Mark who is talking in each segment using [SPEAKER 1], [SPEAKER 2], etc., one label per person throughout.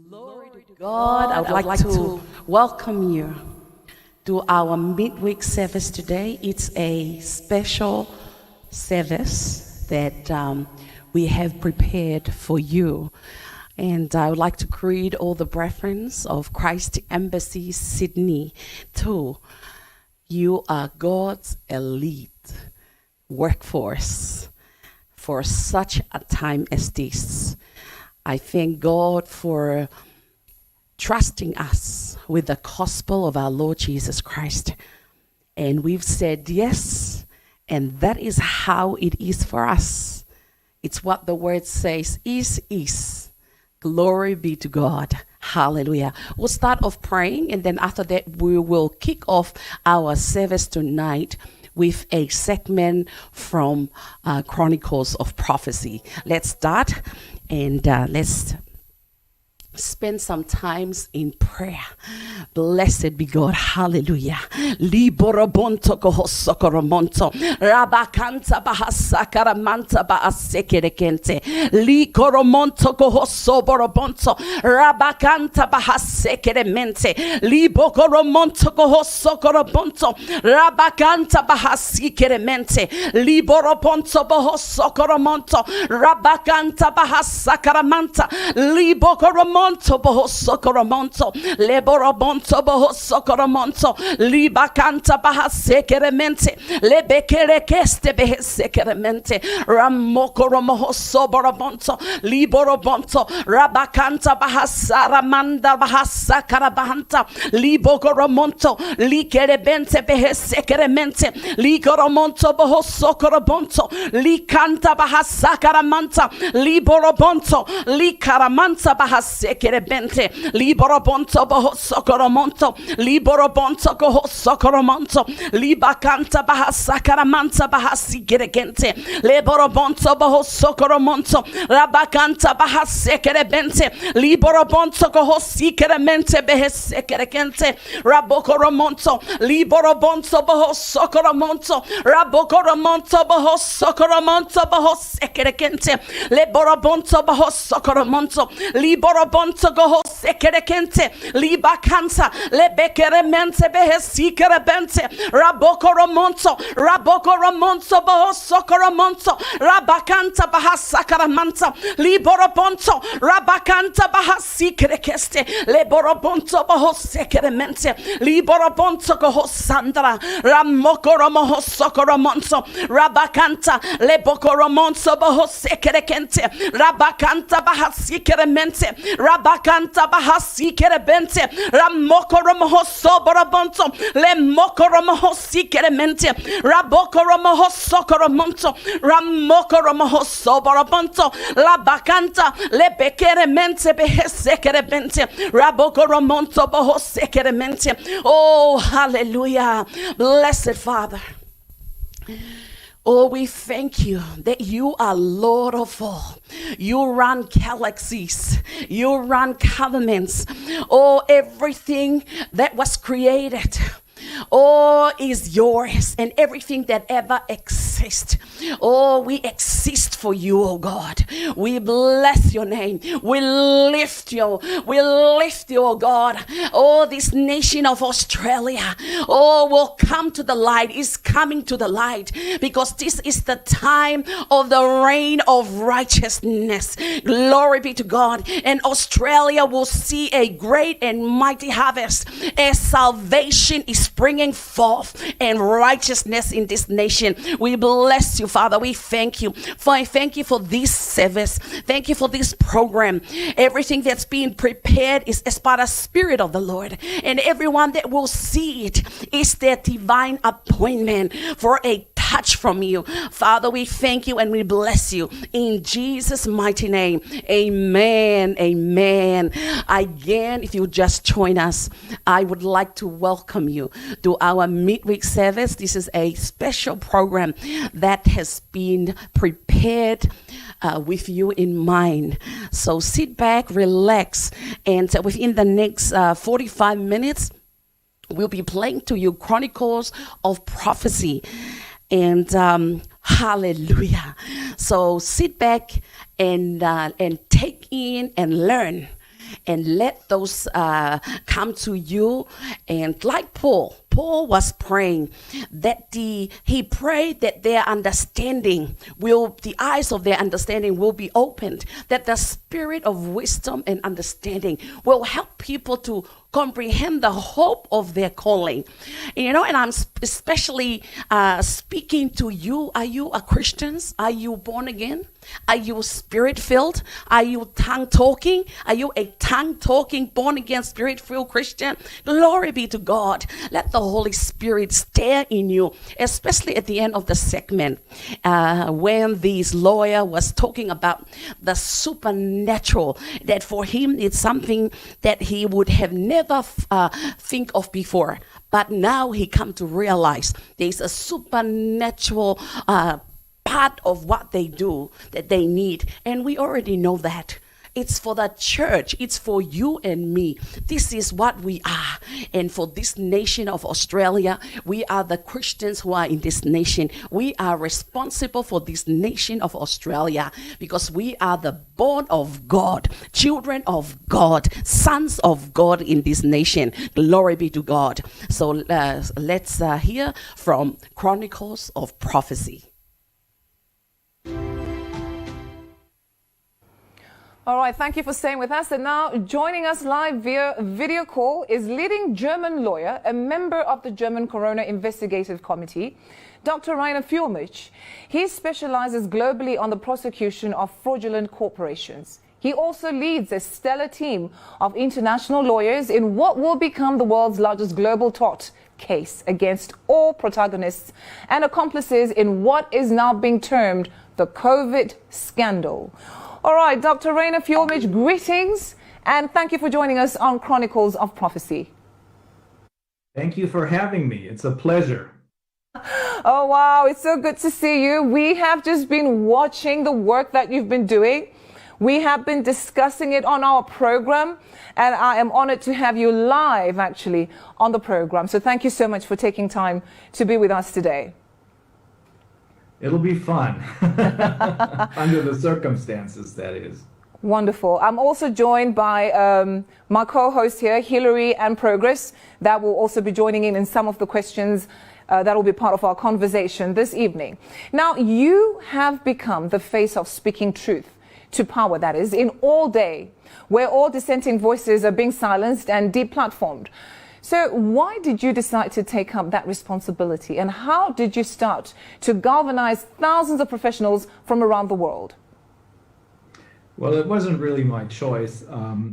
[SPEAKER 1] Glory to God. I would like to welcome you to our midweek service today. It's a special service that we have prepared for you. And I would like to greet all the brethren of Christ Embassy, Sydney, too. You are God's elite workforce for such a time as this. I thank God for trusting us with the gospel of our Lord Jesus Christ. And we've said yes, and that is how it is for us. It's what the word says, is. Glory be to God. Hallelujah. We'll start off praying, and then after that, we will kick off our service tonight with a segment from Chronicles of Prophecy. Let's start, and let's spend some times in prayer. Blessed be God. Hallelujah. Liborobonto kohosokoromonto. Rabakanta bahasakaramanta baasekerekente. Likoromonto kohosoborobonto. Rabakanta bahasekeremente. Libokoromonto kohosokorobonto. Rabakanta bahasikeremente. Liborobonto bohosokoromonto. Rabakanta bahasakaramanta. Libokoromonto boho sokoromonto leborobonto boho sokoromonto libakanta bahasekeremente lebekerekeste behesekeremente ramokoromoho soborobonto liborobonto rabakanta bahasaramanda bahasakarabanta libokoromonto likerebente behesekeremente likoromonto boho sokorobonto likanta bahasakaramanta liborobonto likaramanta bahase kerebente liborobonto boho sokoromonto liborobonto boho sokoromonto libakanta bahasakaramanta bahasigeregente leborobonto boho sokoromonto rabakanta bahasekerebente liborobonto boho sikeremente behesekeregente rabokoromonto liborobonto boho sokoromonto rabokoromonto boho sokoromonto boho sekeregente leborobonto boho sokoromonto liborobonto goho sekerekente libakanta lebekeremente behesikerebente rabokoromonto boho sokoromonto rabakanta bahasakaramanta liborobonto rabakanta bahasikerekeste leborobonto boho sekeremente liborobonto goho sandra ramokoromoho sokoromonto rabakanta lebokoromonto boho sekerekente rabakanta bahasikeremente rabakanta bahasikerebente ramokoromoho soborobonto lemokoromoho sikeremente rabokoromoho sokoromonto ramokoromoho soborobonto labakanta lebekeremente behesekerebente rabokoromonto boho sekeremente. Oh, hallelujah. Blessed Father. Oh, we thank you that you are Lord of all. You run galaxies. You run governments. Oh, everything that was created, oh, is yours, and everything that ever exists. Oh, we exist for you, oh God. We bless your name. We lift you, oh God. Oh, this nation of Australia, oh, will come to the light, is coming to the light, because this is the time of the reign of righteousness. Glory be to God. And Australia will see a great and mighty harvest as salvation is springing forth and righteousness in this nation. We bless you, Father. We thank you for this service. Thank you for this program. Everything that's being prepared is as by the Spirit of the Lord, and everyone that will see it is their divine appointment for a touch from you. Father, we thank you and we bless you in Jesus' mighty name. Amen. Amen. Again, if you just join us, I would like to welcome you to our midweek service. This is a special program that has been prepared with you in mind. So sit back, relax, and within the next 45 minutes, we'll be playing to you Chronicles of Prophecy. And So sit back and take in and learn and let those come to you. And like Paul was praying that he prayed that the eyes of their understanding will be opened, that the spirit of wisdom and understanding will help people to comprehend the hope of their calling. And I'm especially speaking to you. Are you a Christian? Are you born again? Are you spirit-filled? Are you tongue-talking? Are you a tongue-talking, born-again, spirit-filled Christian? Glory be to God. Let the Holy Spirit stir in you, especially at the end of the segment when this lawyer was talking about the supernatural, that for him it's something that he would have never think of before. But now he come to realize there's a supernatural part of what they do that they need, and we already know that. It's for the church. It's for you and me. This is what we are. And for this nation of Australia, we are the Christians who are in this nation. We are responsible for this nation of Australia because we are the born of God, children of God, sons of God in this nation. Glory be to God. So let's hear from Chronicles of Prophecy.
[SPEAKER 2] All right, thank you for staying with us. And now joining us live via video call is leading German lawyer, a member of the German Corona Investigative Committee, Dr. Rainer Fjolmich. He specializes globally on the prosecution of fraudulent corporations. He also leads a stellar team of international lawyers in what will become the world's largest global tort case against all protagonists and accomplices in what is now being termed the COVID scandal. All right, Dr. Rainer Fjolmich, greetings, and thank you for joining us on Chronicles of Prophecy.
[SPEAKER 3] Thank you for having me. It's a pleasure.
[SPEAKER 2] Oh, wow, it's so good to see you. We have just been watching the work that you've been doing. We have been discussing it on our program, and I am honored to have you live, actually, on the program. So thank you so much for taking time to be with us today.
[SPEAKER 3] It'll be fun, under the circumstances, that is.
[SPEAKER 2] Wonderful. I'm also joined by my co-host here, Hillary and Progress, that will also be joining in some of the questions that will be part of our conversation this evening. Now, you have become the face of speaking truth to power, that is, in all day, where all dissenting voices are being silenced and deplatformed. So why did you decide to take up that responsibility, and how did you start to galvanize thousands of professionals from around the world?
[SPEAKER 3] Well, it wasn't really my choice.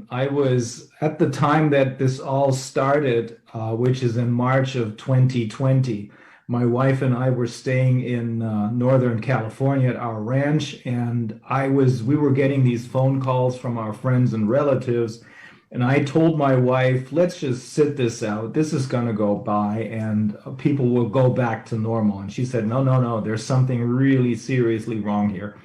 [SPEAKER 3] I was, at the time that this all started, which is in March of 2020, my wife and I were staying in Northern California at our ranch, and we were getting these phone calls from our friends and relatives. And I told my wife, let's just sit this out. This is going to go by and people will go back to normal. And she said, no, there's something really seriously wrong here.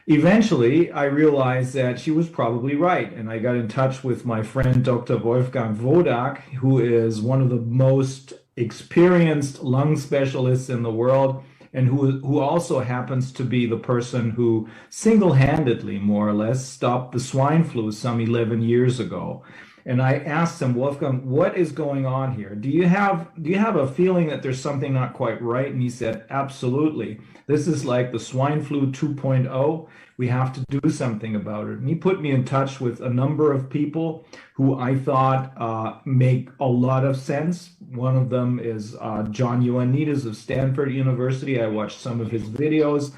[SPEAKER 3] Eventually, I realized that she was probably right. And I got in touch with my friend, Dr. Wolfgang Wodak, who is one of the most experienced lung specialists in the world, and who also happens to be the person who single-handedly, more or less, stopped the swine flu some 11 years ago. And I asked him, Wolfgang, what is going on here? Do you have a feeling that there's something not quite right? And he said, absolutely. This is like the swine flu 2.0. We have to do something about it. And he put me in touch with a number of people who I thought make a lot of sense. One of them is John Ioannidis of Stanford University. I watched some of his videos.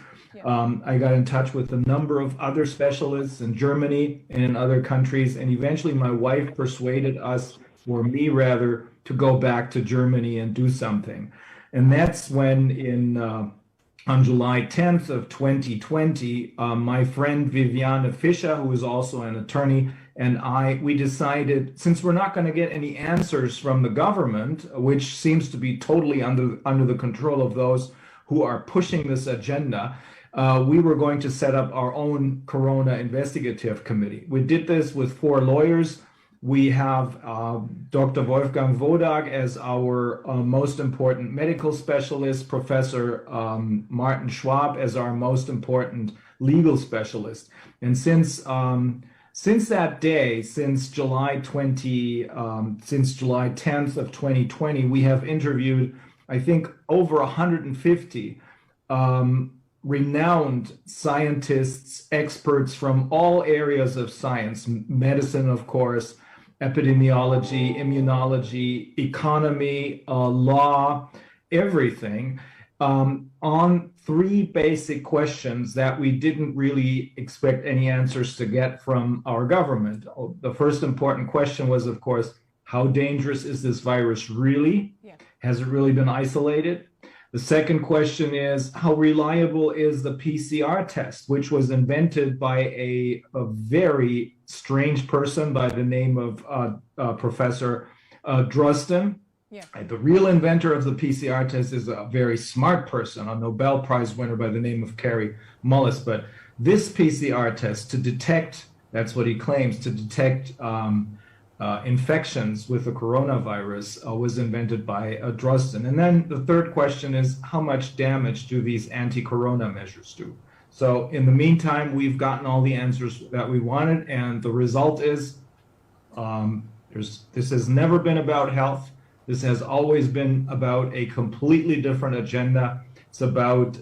[SPEAKER 3] I got in touch with a number of other specialists in Germany and in other countries. And eventually my wife persuaded us, or me rather, to go back to Germany and do something. And that's when on July 10th of 2020, my friend Viviane Fischer, who is also an attorney, and we decided, since we're not going to get any answers from the government, which seems to be totally under the control of those who are pushing this agenda, we were going to set up our own Corona Investigative Committee. We did this with 4 lawyers. We have Dr. Wolfgang Wodak as our most important medical specialist, Professor Martin Schwab as our most important legal specialist. And since Since that day, since July 10th of 2020, we have interviewed, I think, over 150 renowned scientists, experts from all areas of science, medicine, of course, epidemiology, immunology, economy, law, everything, on three basic questions that we didn't really expect any answers to get from our government. The first important question was, of course, how dangerous is this virus really? Yeah. Has it really been isolated? The second question is, how reliable is the PCR test, which was invented by a very strange person by the name of Professor Drosten. Yeah. The real inventor of the PCR test is a very smart person, a Nobel Prize winner by the name of Kary Mullis. But this PCR test to detect, that's what he claims, to detect infections with the coronavirus was invented by Drosten. And then the third question is, how much damage do these anti-corona measures do? So in the meantime, we've gotten all the answers that we wanted, and the result is this has never been about health. This has always been about a completely different agenda. It's about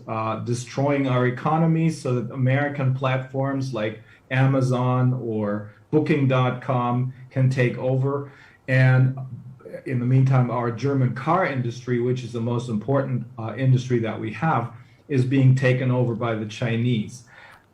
[SPEAKER 3] destroying our economy so that American platforms like Amazon or Booking.com can take over. And in the meantime, our German car industry, which is the most important industry that we have, is being taken over by the Chinese.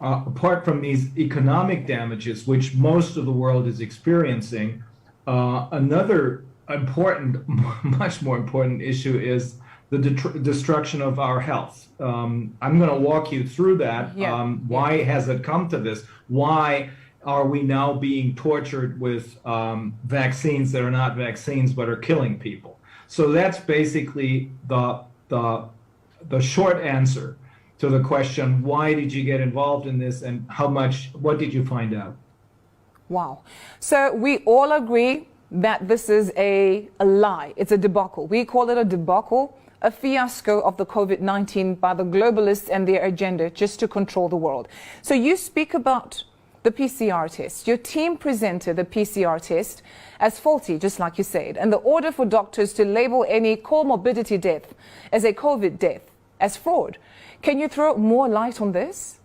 [SPEAKER 3] Apart from these economic damages, which most of the world is experiencing, another important, much more important issue is the destruction of our health. I'm going to walk you through that. Why has it come to this? Why are we now being tortured with vaccines that are not vaccines but are killing people? So that's basically the short answer to the question, why did you get involved in this and what did you find out?
[SPEAKER 2] Wow. So we all agree that this is a lie. It's a debacle. We call it a debacle, a fiasco of the COVID-19 by the globalists and their agenda just to control the world. So you speak about the PCR test. Your team presented the PCR test as faulty, just like you said, and the order for doctors to label any comorbidity death as a COVID death as fraud. Can you throw more light on this?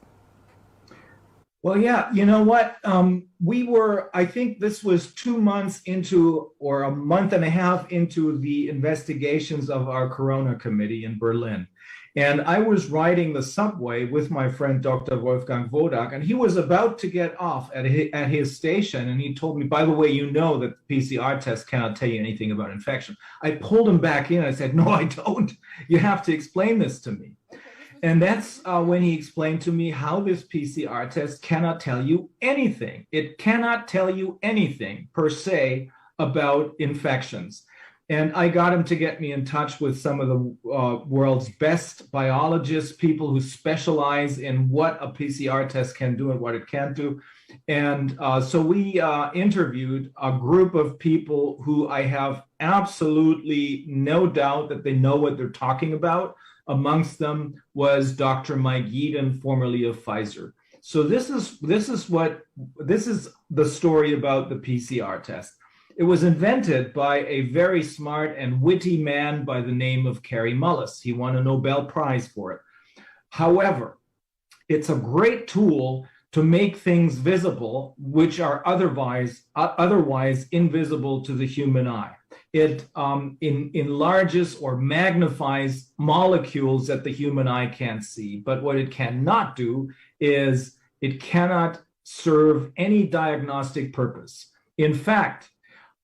[SPEAKER 3] Well, yeah, you know what? I think this was 2 months into, or a month and a half into the investigations of our Corona Committee in Berlin. And I was riding the subway with my friend, Dr. Wolfgang Wodak, and he was about to get off at his station. And he told me, by the way, you know that the PCR test cannot tell you anything about infection. I pulled him back in. I said, no, I don't. You have to explain this to me. And that's when he explained to me how this PCR test cannot tell you anything. It cannot tell you anything per se about infections. And I got him to get me in touch with some of the world's best biologists, people who specialize in what a PCR test can do and what it can't do. And so we interviewed a group of people who I have absolutely no doubt that they know what they're talking about. Amongst them was Dr. Mike Yeadon, formerly of Pfizer. So this is the story about the PCR test. It was invented by a very smart and witty man by the name of Kary Mullis. He won a Nobel Prize for it. However, it's a great tool to make things visible which are otherwise invisible to the human eye. It enlarges or magnifies molecules that the human eye can't see. But what it cannot do is it cannot serve any diagnostic purpose. In fact,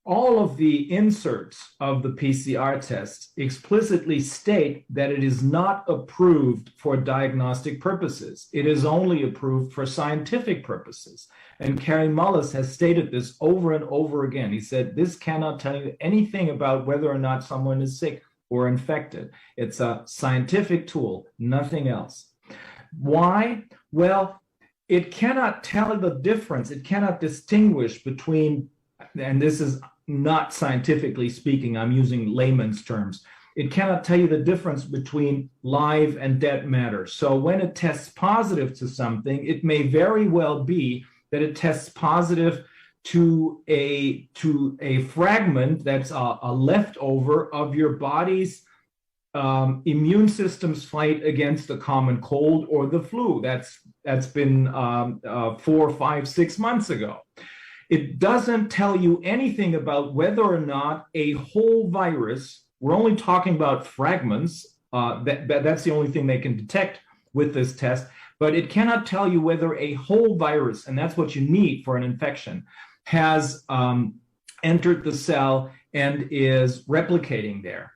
[SPEAKER 3] all of the inserts of the PCR test explicitly state that it is not approved for diagnostic purposes. It is only approved for scientific purposes. And Kary Mullis has stated this over and over again. He said, this cannot tell you anything about whether or not someone is sick or infected. It's a scientific tool, nothing else. Why? Well, it cannot tell the difference. It cannot distinguish between, and this is not scientifically speaking, I'm using layman's terms. It cannot tell you the difference between live and dead matter. So when it tests positive to something, it may very well be that it tests positive to a fragment that's a leftover of your body's immune system's fight against the common cold or the flu. That's been 4, 5, 6 months ago. It doesn't tell you anything about whether or not a whole virus, we're only talking about fragments, that's the only thing they can detect with this test, but it cannot tell you whether a whole virus, and that's what you need for an infection, has entered the cell and is replicating there.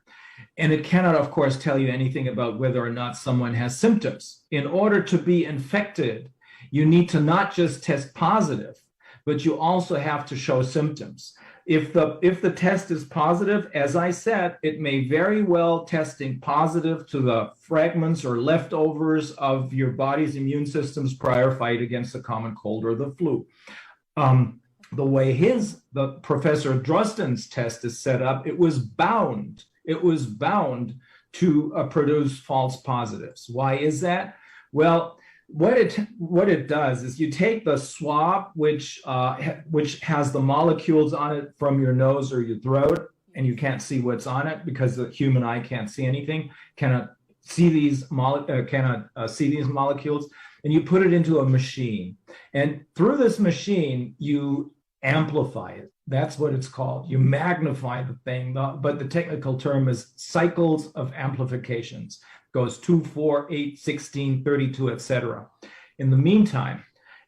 [SPEAKER 3] And it cannot, of course, tell you anything about whether or not someone has symptoms. In order to be infected, you need to not just test positive, but you also have to show symptoms. If the test is positive, as I said, it may very well testing positive to the fragments or leftovers of your body's immune system's prior fight against the common cold or the flu. The way the Professor Drosten's test is set up, it was bound to produce false positives. Why is that? Well, what it does is you take the swab, which has the molecules on it from your nose or your throat, and you can't see what's on it because the human eye can't see anything, cannot see these molecules, and you put it into a machine. And through this machine, you amplify it. That's what it's called. You magnify the thing, but the technical term is cycles of amplifications. Goes 2, 4, 8, 16, 32, etc. In the meantime,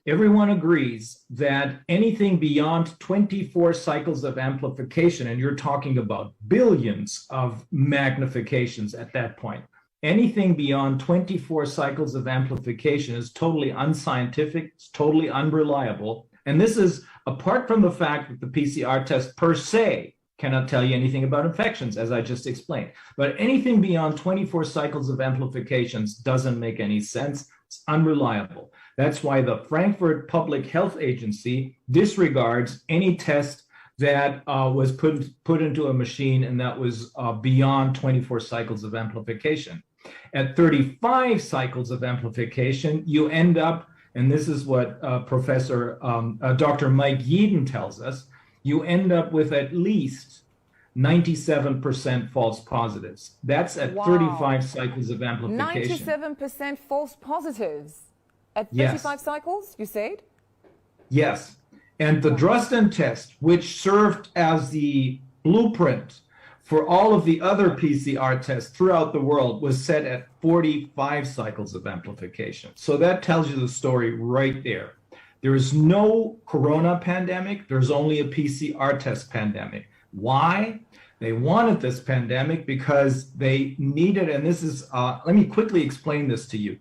[SPEAKER 3] everyone agrees that anything beyond 24 cycles of amplification, and you're talking about billions of magnifications at that point, anything beyond 24 cycles of amplification is totally unscientific, it's totally unreliable. And this is apart from the fact that the PCR test per se cannot tell you anything about infections, as I just explained. But anything beyond 24 cycles of amplifications doesn't make any sense. It's unreliable. That's why the Frankfurt Public Health Agency disregards any test that was put into a machine and that was beyond 24 cycles of amplification. At 35 cycles of amplification, you end up, and this is what Dr. Mike Yeadon tells us, you end up with at least 97% false positives. That's at 35 cycles of amplification.
[SPEAKER 2] 97% false positives at 35 cycles, you said?
[SPEAKER 3] Yes. And the Drosten test, which served as the blueprint for all of the other PCR tests throughout the world, was set at 45 cycles of amplification. So that tells you the story right there. There is no corona pandemic. There's only a PCR test pandemic. Why? They wanted this pandemic because they needed, and this is, let me quickly explain this to you.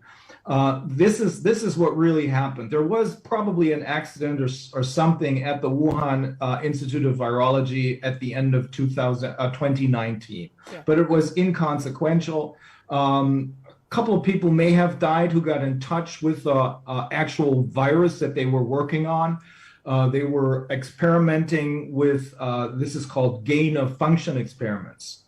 [SPEAKER 3] This is what really happened. There was probably an accident or something at the Wuhan Institute of Virology at the end of 2019, but it was inconsequential. Couple of people may have died who got in touch with the actual virus that they were working on. They were experimenting with, this is called gain of function experiments.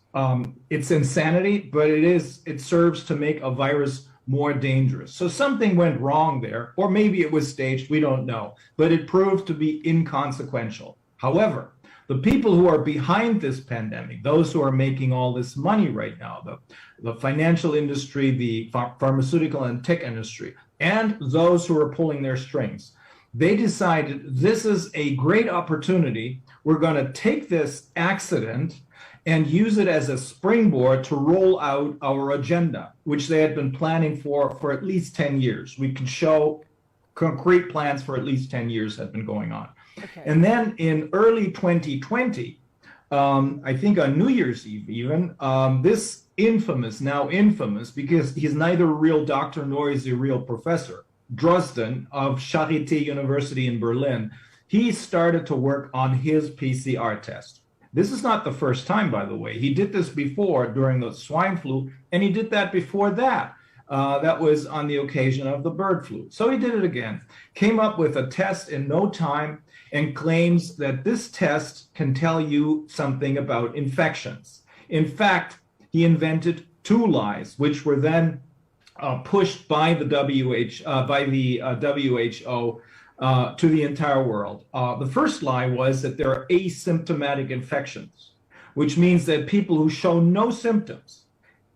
[SPEAKER 3] It's insanity, but it serves to make a virus more dangerous. So something went wrong there, or maybe it was staged, we don't know, but it proved to be inconsequential. However, the people who are behind this pandemic, those who are making all this money right now, the financial industry, the pharmaceutical and tech industry, and those who are pulling their strings, they decided this is a great opportunity. We're going to take this accident and use it as a springboard to roll out our agenda, which they had been planning for at least 10 years. We could show concrete plans for at least 10 years had been going on. Okay. And then in early 2020, I think on New Year's Eve even, this now infamous, because he's neither a real doctor nor is he a real professor, Drosten of Charité University in Berlin, he started to work on his PCR test. This is not the first time, by the way. He did this before during the swine flu, and he did that before that. That was on the occasion of the bird flu. So he did it again, came up with a test in no time, and claims that this test can tell you something about infections. In fact, he invented 2 lies, which were then pushed by the WHO to the entire world. The first lie was that there are asymptomatic infections, which means that people who show no symptoms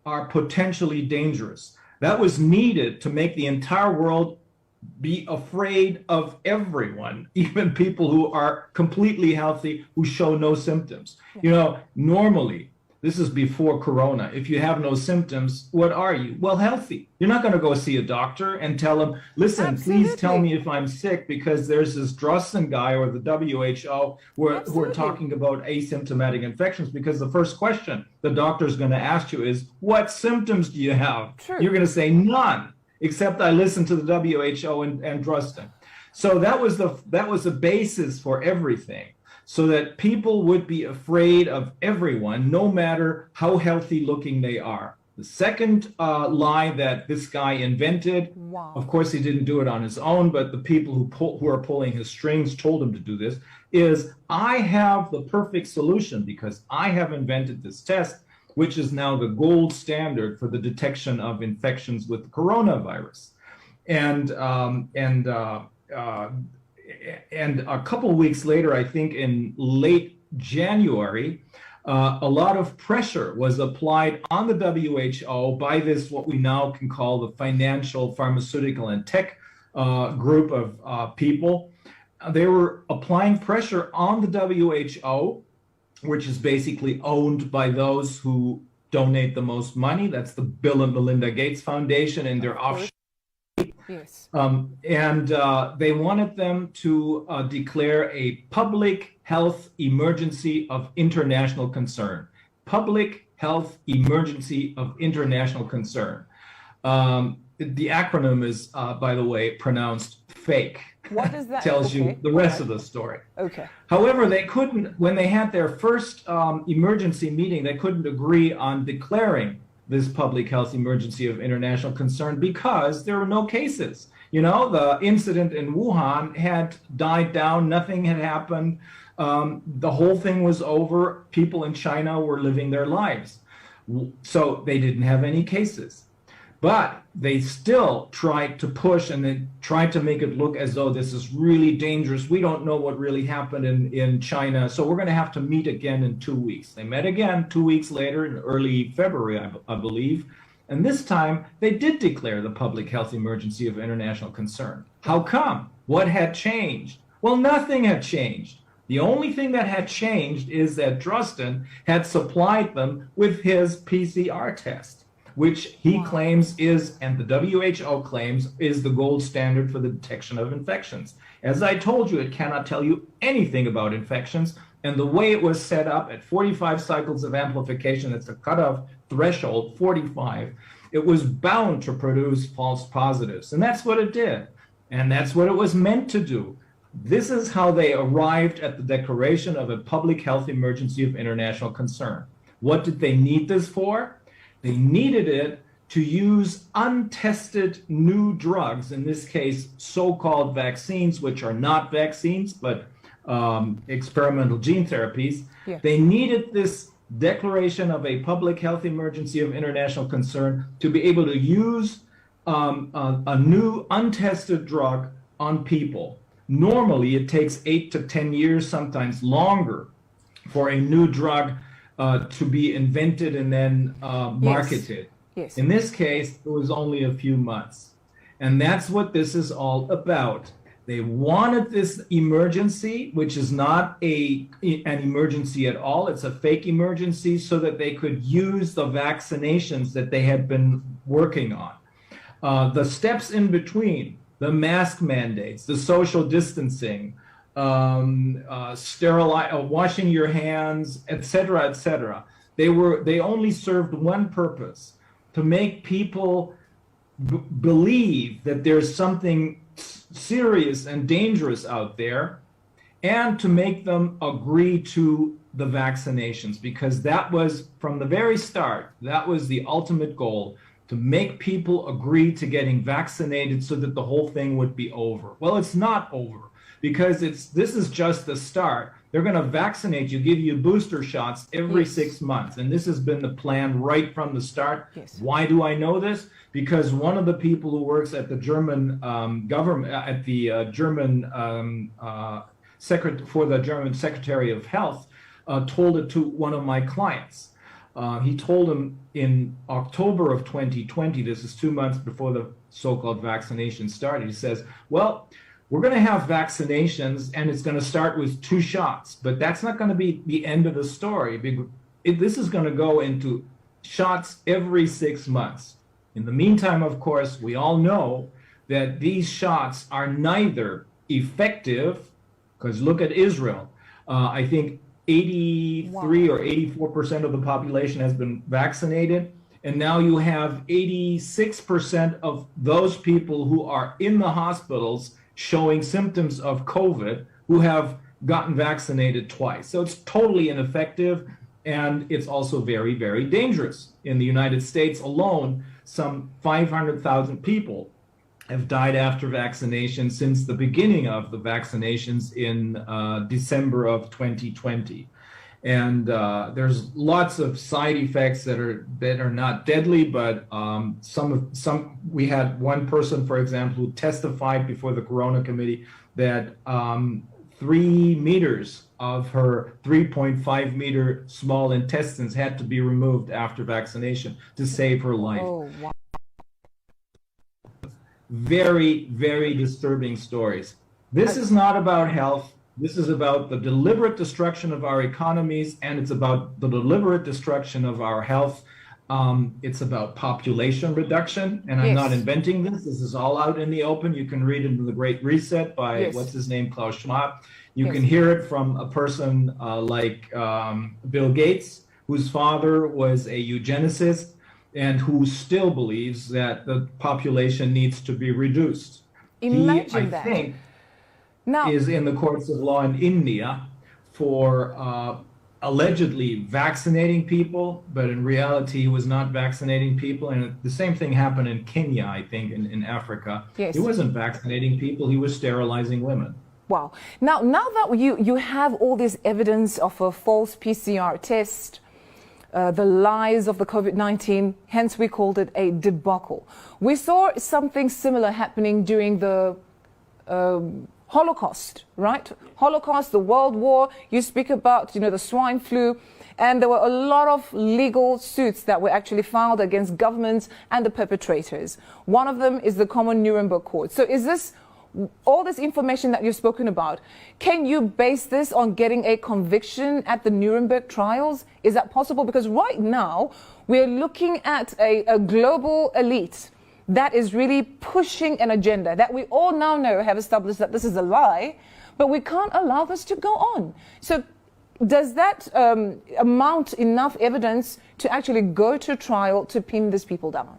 [SPEAKER 3] are potentially dangerous. That was needed to make the entire world be afraid of everyone, even people who are completely healthy, who show no symptoms. You know, normally, this is before Corona, if you have no symptoms, what are you? Well, healthy. You're not going to go see a doctor and tell him, listen, please tell me if I'm sick, because there's this Drosten guy or the WHO who are talking about asymptomatic infections, because the first question the doctor is going to ask you is, what symptoms do you have?
[SPEAKER 2] True.
[SPEAKER 3] You're going to say none, except I listened to the WHO and Drosten. So that was the basis for everything, so that people would be afraid of everyone, no matter how healthy looking they are. The second lie that this guy invented, of course he didn't do it on his own, but the people who are pulling his strings told him to do this, is I have the perfect solution because I have invented this test, which is now the gold standard for the detection of infections with the coronavirus. And a couple of weeks later, I think in late January, a lot of pressure was applied on the WHO by this, what we now can call the financial, pharmaceutical, and tech group of people. They were applying pressure on the WHO, which is basically owned by those who donate the most money. That's the Bill and Melinda Gates Foundation and their offshore.
[SPEAKER 2] Yes.
[SPEAKER 3] They wanted them to declare a public health emergency of international concern. Public health emergency of international concern. The acronym is, by the way, pronounced fake.
[SPEAKER 2] What is that?
[SPEAKER 3] Tells you the rest of the story.
[SPEAKER 2] Okay.
[SPEAKER 3] However, they couldn't, when they had their first emergency meeting, they couldn't agree on declaring this public health emergency of international concern because there were no cases. You know, the incident in Wuhan had died down, nothing had happened. The whole thing was over. People in China were living their lives. So they didn't have any cases. But they still tried to push and they tried to make it look as though this is really dangerous. We don't know what really happened in China, so we're going to have to meet again in 2 weeks. They met again 2 weeks later in early February, I believe. And this time, they did declare the public health emergency of international concern. How come? What had changed? Well, nothing had changed. The only thing that had changed is that Drosten had supplied them with his PCR test, which he claims is, and the WHO claims, is the gold standard for the detection of infections. As I told you, it cannot tell you anything about infections, and the way it was set up at 45 cycles of amplification, it's a cutoff threshold, 45, it was bound to produce false positives. And that's what it did. And that's what it was meant to do. This is how they arrived at the declaration of a public health emergency of international concern. What did they need this for? They needed it to use untested new drugs, in this case, so-called vaccines, which are not vaccines, but experimental gene therapies. Yeah. They needed this declaration of a public health emergency of international concern to be able to use a new untested drug on people. Normally, it takes 8 to 10 years, sometimes longer, for a new drug to be invented and then marketed. Yes. In this case, it was only a few months. And that's what this is all about. They wanted this emergency, which is not an emergency at all. It's a fake emergency so that they could use the vaccinations that they had been working on. The steps in between, the mask mandates, the social distancing, washing your hands, etc. They only served one purpose: to make people believe that there's something serious and dangerous out there, and to make them agree to the vaccinations, because that was, from the very start, that was the ultimate goal, to make people agree to getting vaccinated so that the whole thing would be over. Well, it's not over, because this is just the start. They're going to vaccinate you, give you booster shots every 6 months. And this has been the plan right from the start.
[SPEAKER 2] Yes.
[SPEAKER 3] Why do I know this? Because one of the people who works at the German government, at the German for the German Secretary of Health, told it to one of my clients. He told him in October of 2020, this is 2 months before the so-called vaccination started, he says, well, we're going to have vaccinations and it's going to start with 2 shots, but that's not going to be the end of the story. This is going to go into shots every 6 months. In the meantime, of course, we all know that these shots are neither effective, because look at Israel. I think 83 or 84% of the population has been vaccinated. And now you have 86% of those people who are in the hospitals showing symptoms of COVID who have gotten vaccinated twice. So it's totally ineffective, and it's also very, very dangerous. In the United States alone, some 500,000 people have died after vaccination since the beginning of the vaccinations in December of 2020. And there's lots of side effects that are not deadly, but we had one person, for example, who testified before the Corona Committee that 3 meters of her 3.5 meter small intestines had to be removed after vaccination to save her life.
[SPEAKER 2] Oh, wow.
[SPEAKER 3] Very, very disturbing stories. This is not about health. This is about the deliberate destruction of our economies, and it's about the deliberate destruction of our health. It's about population reduction, and I'm not inventing this. This is all out in the open. You can read it in The Great Reset by, what's his name, Klaus Schwab. You can hear it from a person like Bill Gates, whose father was a eugenicist and who still believes that the population needs to be reduced.
[SPEAKER 2] Imagine
[SPEAKER 3] I think, is in the courts of law in India for allegedly vaccinating people, but in reality he was not vaccinating people. And the same thing happened in Kenya, I think, in Africa. He wasn't vaccinating people, he was sterilizing women.
[SPEAKER 2] Wow. Now that you have all this evidence of a false PCR test, the lies of the COVID-19, hence we called it a debacle. We saw something similar happening during the Holocaust, right? Holocaust, the World War, you speak about, the swine flu, and there were a lot of legal suits that were actually filed against governments and the perpetrators. One of them is the Common Nuremberg Court. So is this, all this information that you've spoken about, can you base this on getting a conviction at the Nuremberg trials? Is that possible? Because right now, we're looking at a global elite that is really pushing an agenda that we all now know have established that this is a lie, but we can't allow this to go on. So does that amount enough evidence to actually go to trial to pin these people down?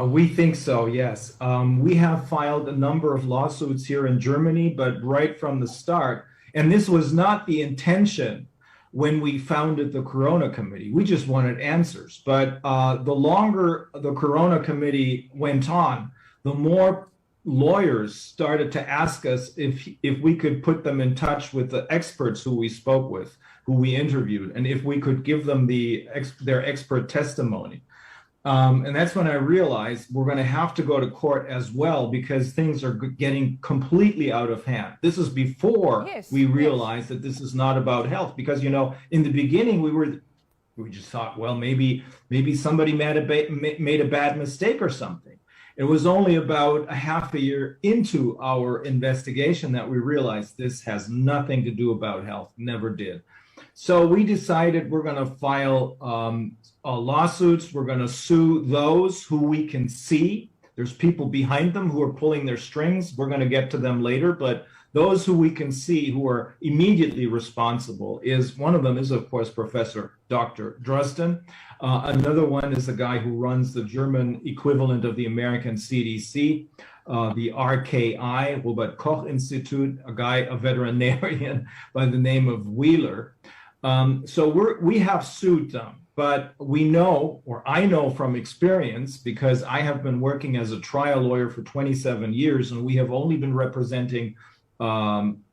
[SPEAKER 3] We think so, yes. We have filed a number of lawsuits here in Germany, but right from the start, and this was not the intention when we founded the Corona Committee. We just wanted answers. But the longer the Corona Committee went on, the more lawyers started to ask us if we could put them in touch with the experts who we spoke with, who we interviewed, and if we could give them their expert testimony. And that's when I realized we're going to have to go to court as well, because things are getting completely out of hand. This is before we realized that this is not about health, because, in the beginning we just thought, well, maybe somebody made a bad mistake or something. It was only about a half a year into our investigation that we realized this has nothing to do about health, never did. So we decided we're going to file lawsuits. We're going to sue those who we can see. There's people behind them who are pulling their strings. We're going to get to them later, but those who we can see who are immediately responsible one of them is, of course, Professor Dr. Drosten. Another one is the guy who runs the German equivalent of the American CDC, the RKI, Robert Koch Institute, a veterinarian by the name of Wheeler. So we have sued them. But we know, or I know from experience, because I have been working as a trial lawyer for 27 years, and we have only been representing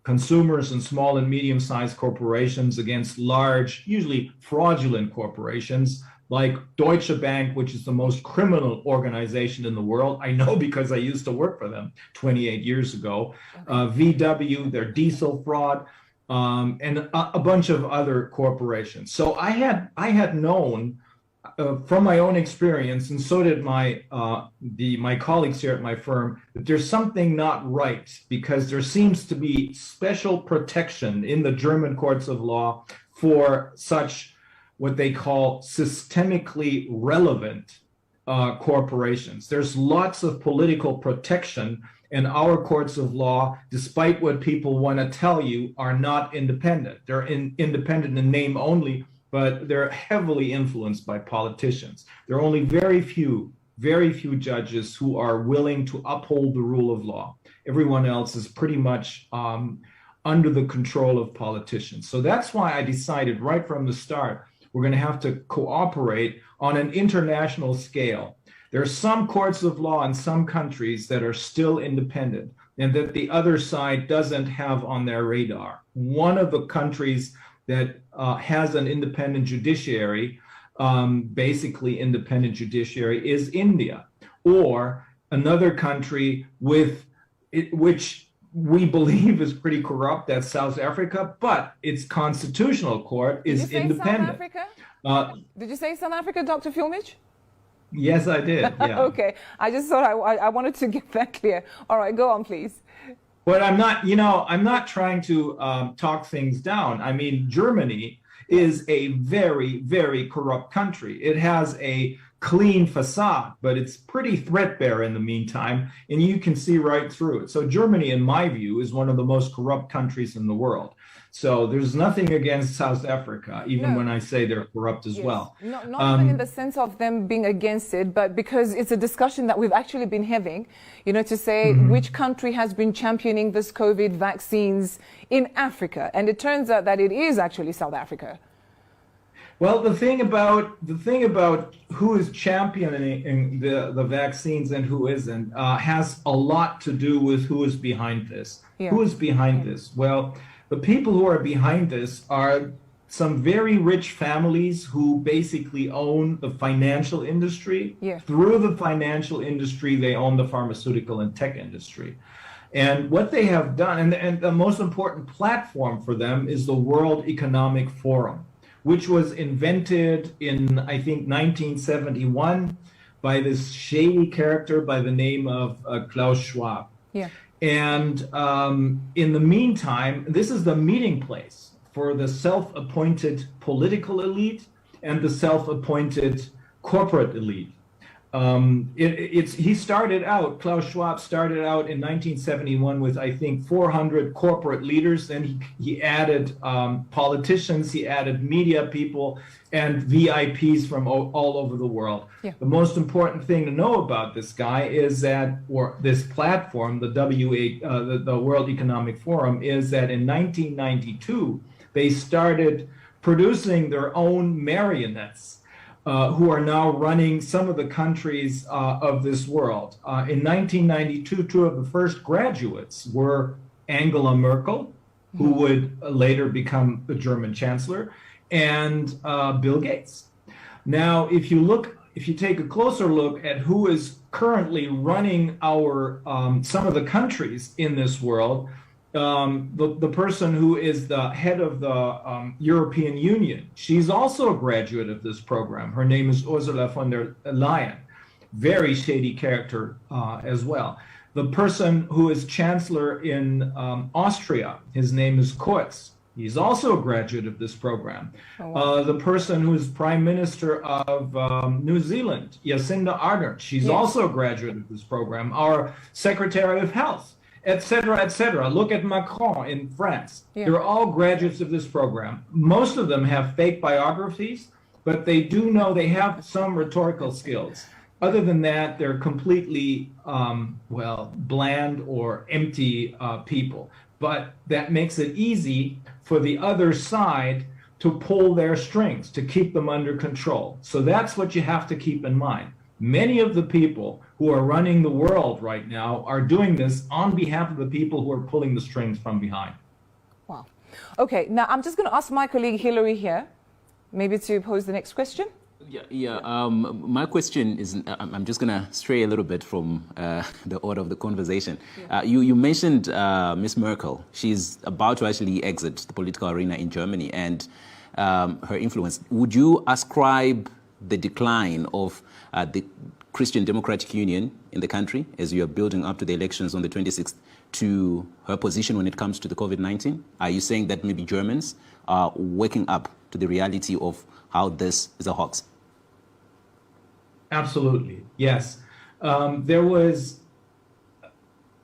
[SPEAKER 3] consumers and small and medium-sized corporations against large, usually fraudulent corporations like Deutsche Bank, which is the most criminal organization in the world. I know because I used to work for them 28 years ago. VW, their diesel fraud, and a bunch of other corporations. So I had known from my own experience, and so did my colleagues here at my firm, that there's something not right, because there seems to be special protection in the German courts of law for such what they call systemically relevant corporations. There's lots of political protection, and our courts of law, despite what people want to tell you, are not independent. They're independent in name only, but they're heavily influenced by politicians. There are only very few judges who are willing to uphold the rule of law. Everyone else is pretty much under the control of politicians. So that's why I decided right from the start, we're going to have to cooperate on an international scale. There are some courts of law in some countries that are still independent and that the other side doesn't have on their radar. One of the countries that has an independent judiciary, basically independent judiciary, is India, or another country which we believe is pretty corrupt, that's South Africa, but its constitutional court is independent.
[SPEAKER 2] South Africa? Did you say South Africa, Dr. Filmich?
[SPEAKER 3] Yes, I did. Yeah.
[SPEAKER 2] Okay. I just thought I wanted to get that clear. All right, go on, please.
[SPEAKER 3] But I'm not trying to talk things down. I mean, Germany is a very, very corrupt country. It has a clean facade, but it's pretty threadbare in the meantime, and you can see right through it. So Germany, in my view, is one of the most corrupt countries in the world. So there's nothing against South Africa, even when I say they're corrupt as well.
[SPEAKER 2] Not even in the sense of them being against it, but because it's a discussion that we've actually been having, to say which country has been championing this COVID vaccines in Africa. And it turns out that it is actually South Africa.
[SPEAKER 3] Well, the thing about who is championing the vaccines and who isn't has a lot to do with who is behind this. Yeah. Who is behind this? Well, the people who are behind this are some very rich families who basically own the financial industry. Yeah. Through the financial industry, they own the pharmaceutical and tech industry. And what they have done, and the most important platform for them, is the World Economic Forum, which was invented in, I think, 1971 by this shady character by the name of Klaus Schwab. Yeah. And in the meantime, this is the meeting place for the self-appointed political elite and the self-appointed corporate elite. Klaus Schwab started out in 1971 with, I think, 400 corporate leaders. Then he added politicians, he added media people, and VIPs from all over the world. Yeah. The most important thing to know about this guy is that, or this platform, the World Economic Forum, is that in 1992, they started producing their own marionettes, who are now running some of the countries of this world. In 1992, two of the first graduates were Angela Merkel, who would later become the German chancellor, and Bill Gates. Now, if you take a closer look at who is currently running our some of the countries in this world, the person who is the head of the European Union, she's also a graduate of this program. Her name is Ursula von der Leyen. Very shady character as well. The person who is chancellor in Austria, his name is Kurz. He's also a graduate of this program. Oh, wow. The person who is prime minister of New Zealand, Jacinda Ardern, she's also a graduate of this program. Our secretary of health, etc., etc. Look at Macron in France. Yeah. They're all graduates of this program. Most of them have fake biographies, but they do know they have some rhetorical skills. Other than that, they're completely, bland or empty people. But that makes it easy for the other side to pull their strings, to keep them under control. So that's what you have to keep in mind. Many of the people who are running the world right now are doing this on behalf of the people who are pulling the strings from behind.
[SPEAKER 2] Wow. Okay, now I'm just going to ask my colleague Hilary here, maybe to pose the next question.
[SPEAKER 4] My question is, I'm just going to stray a little bit from the order of the conversation. You mentioned Ms. Merkel. She's about to actually exit the political arena in Germany and her influence. Would you ascribe the decline of the Christian Democratic Union in the country as you are building up to the elections on the 26th to her position when it comes to the COVID-19? Are you saying that maybe Germans are waking up to the reality of how this is a hoax?
[SPEAKER 3] Absolutely, yes. There was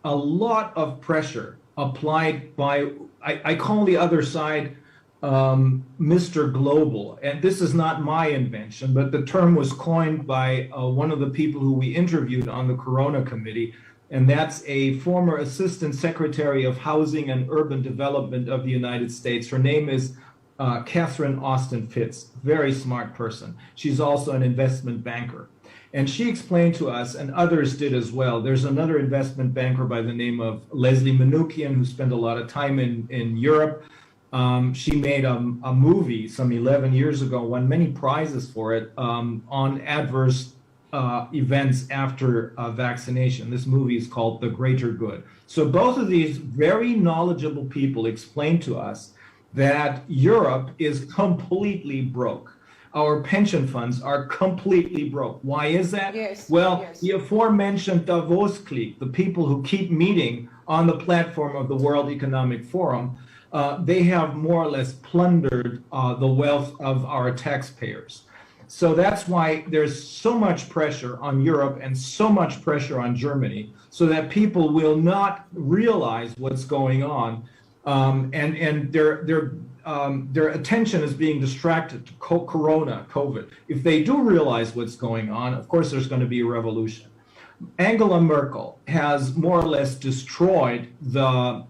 [SPEAKER 3] a lot of pressure applied by, I call the other side Mr. Global. And this is not my invention, but the term was coined by one of the people who we interviewed on the Corona Committee, and that's a former Assistant Secretary of Housing and Urban Development of the United States. Her name is Catherine Austin Fitz, very smart person. She's also an investment banker. And she explained to us, and others did as well, there's another investment banker by the name of Leslie Manookian who spent a lot of time in Europe. She made a movie some 11 years ago, won many prizes for it, on adverse events after vaccination. This movie is called The Greater Good. So both of these very knowledgeable people explained to us that Europe is completely broke. Our pension funds are completely broke. Why is that? The aforementioned Davos clique, the people who keep meeting on the platform of the World Economic Forum, they have more or less plundered the wealth of our taxpayers. So that's why there's so much pressure on Europe and so much pressure on Germany, so that people will not realize what's going on, and their attention is being distracted to COVID. If they do realize what's going on, of course, there's going to be a revolution. Angela Merkel has more or less destroyed the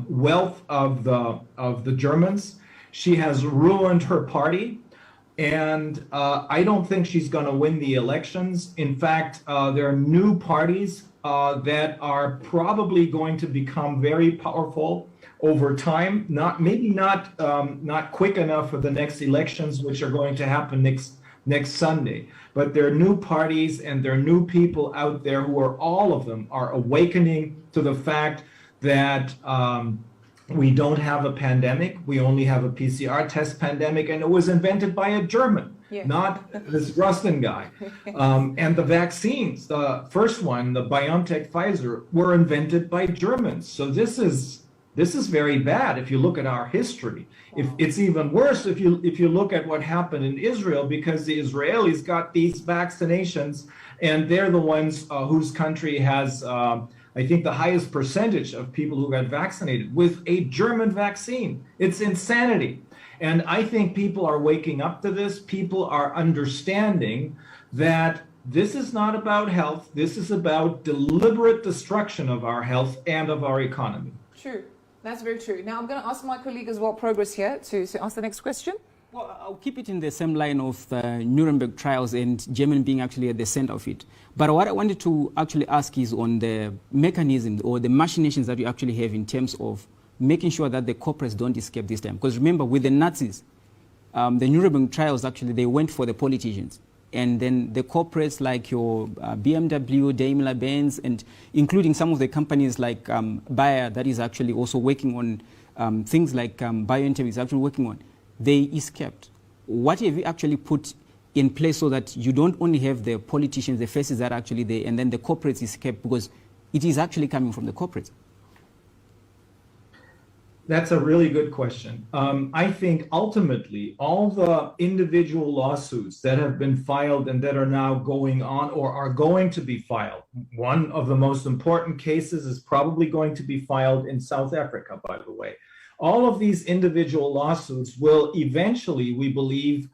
[SPEAKER 3] wealth of the Germans. She has ruined her party, and I don't think she's going to win the elections. In fact, there are new parties that are probably going to become very powerful over time. Maybe not quick enough for the next elections, which are going to happen next Sunday. But there are new parties and there are new people out there who are, all of them are awakening to the fact that we don't have a pandemic. We only have a PCR test pandemic, and it was invented by a German, not this Rustin guy. And the vaccines, the first one, the BioNTech Pfizer, were invented by Germans. So this is very bad if you look at our history. It's even worse if you look at what happened in Israel, because the Israelis got these vaccinations, and they're the ones whose country has I think the highest percentage of people who got vaccinated with a German vaccine. It's insanity. And I think people are waking up to this. People are understanding that this is not about health. This is about deliberate destruction of our health and of our economy.
[SPEAKER 2] True. That's very true. Now, I'm going to ask my colleague as well, Progress, here, to ask the next question.
[SPEAKER 5] Well, I'll keep it in the same line of Nuremberg trials and Germany being actually at the center of it. But what I wanted to actually ask is on the mechanism or the machinations that you actually have in terms of making sure that the corporates don't escape this time. Because remember, with the Nazis, the Nuremberg trials, actually, they went for the politicians. And then the corporates like your BMW, Daimler-Benz, and including some of the companies like Bayer that is actually also working on things like BioNTech is actually working on, they escaped. What have you actually put in place so that you don't only have the politicians, the faces that are actually there, and then the corporates escape, because it is actually coming from the corporates?
[SPEAKER 3] That's a really good question. I think ultimately all the individual lawsuits that have been filed and that are now going on or are going to be filed, one of the most important cases is probably going to be filed in South Africa, by the way. All of these individual lawsuits will eventually, we believe,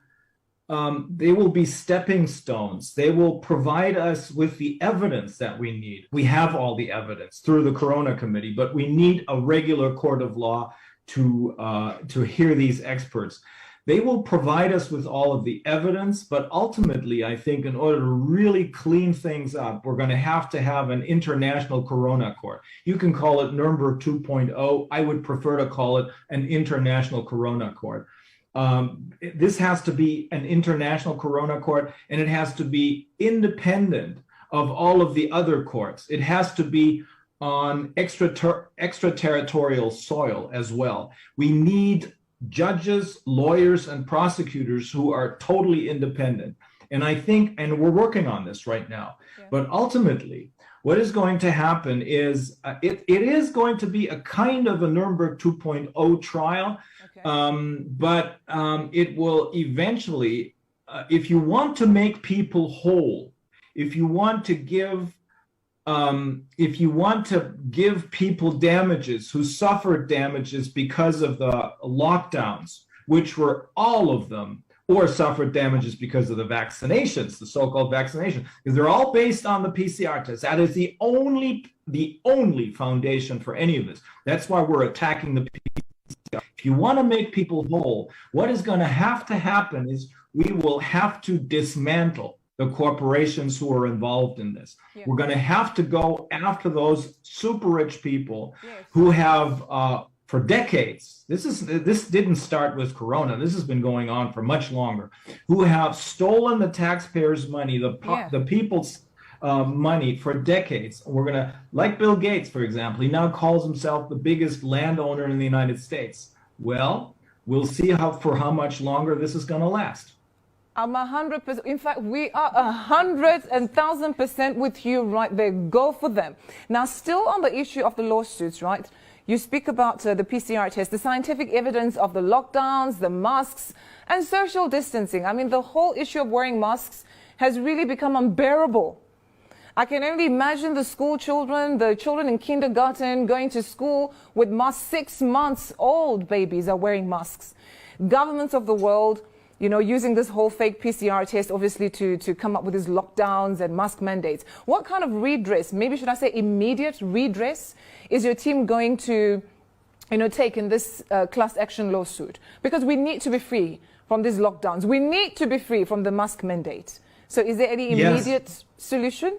[SPEAKER 3] they will be stepping stones. They will provide us with the evidence that we need. We have all the evidence through the Corona Committee, but we need a regular court of law to hear these experts. They will provide us with all of the evidence, but ultimately, I think in order to really clean things up, we're going to have an international corona court. You can call it Nuremberg 2.0. I would prefer to call it an international corona court. This has to be an international corona court, and it has to be independent of all of the other courts. It has to be on extraterritorial soil as well. We need judges, lawyers, and prosecutors who are totally independent. And I think, and we're working on this right now, but ultimately, what is going to happen is it is going to be a kind of a Nuremberg 2.0 trial, but it will eventually, if you want to make people whole, if you want to give people damages who suffered damages because of the lockdowns, which were all of them, or suffered damages because of the vaccinations, the so-called vaccination, because they're all based on the PCR test. That is the only foundation for any of this. That's why we're attacking the PCR. If you want to make people whole, what is going to happen is we will have to dismantle the corporations who are involved in this. We're going to have to go after those super rich people who have, for decades, this didn't start with Corona, this has been going on for much longer, who have stolen the taxpayers' money, the people's money for decades. We're going to, like Bill Gates, for example, he now calls himself the biggest landowner in the United States. Well, we'll see for how much longer this is going to last.
[SPEAKER 2] I'm 100%. In fact, we are 100,000% with you right there. Go for them. Now, still on the issue of the lawsuits, right? You speak about the PCR test, the scientific evidence of the lockdowns, the masks, and social distancing. I mean, the whole issue of wearing masks has really become unbearable. I can only imagine the school children, the children in kindergarten going to school with masks. 6 months old babies are wearing masks. Governments of the world, you know, using this whole fake PCR test, obviously, to come up with these lockdowns and mask mandates. What kind of redress, maybe should I say immediate redress, is your team going to, you know, take in this class action lawsuit? Because we need to be free from these lockdowns. We need to be free from the mask mandate. So is there any immediate solution?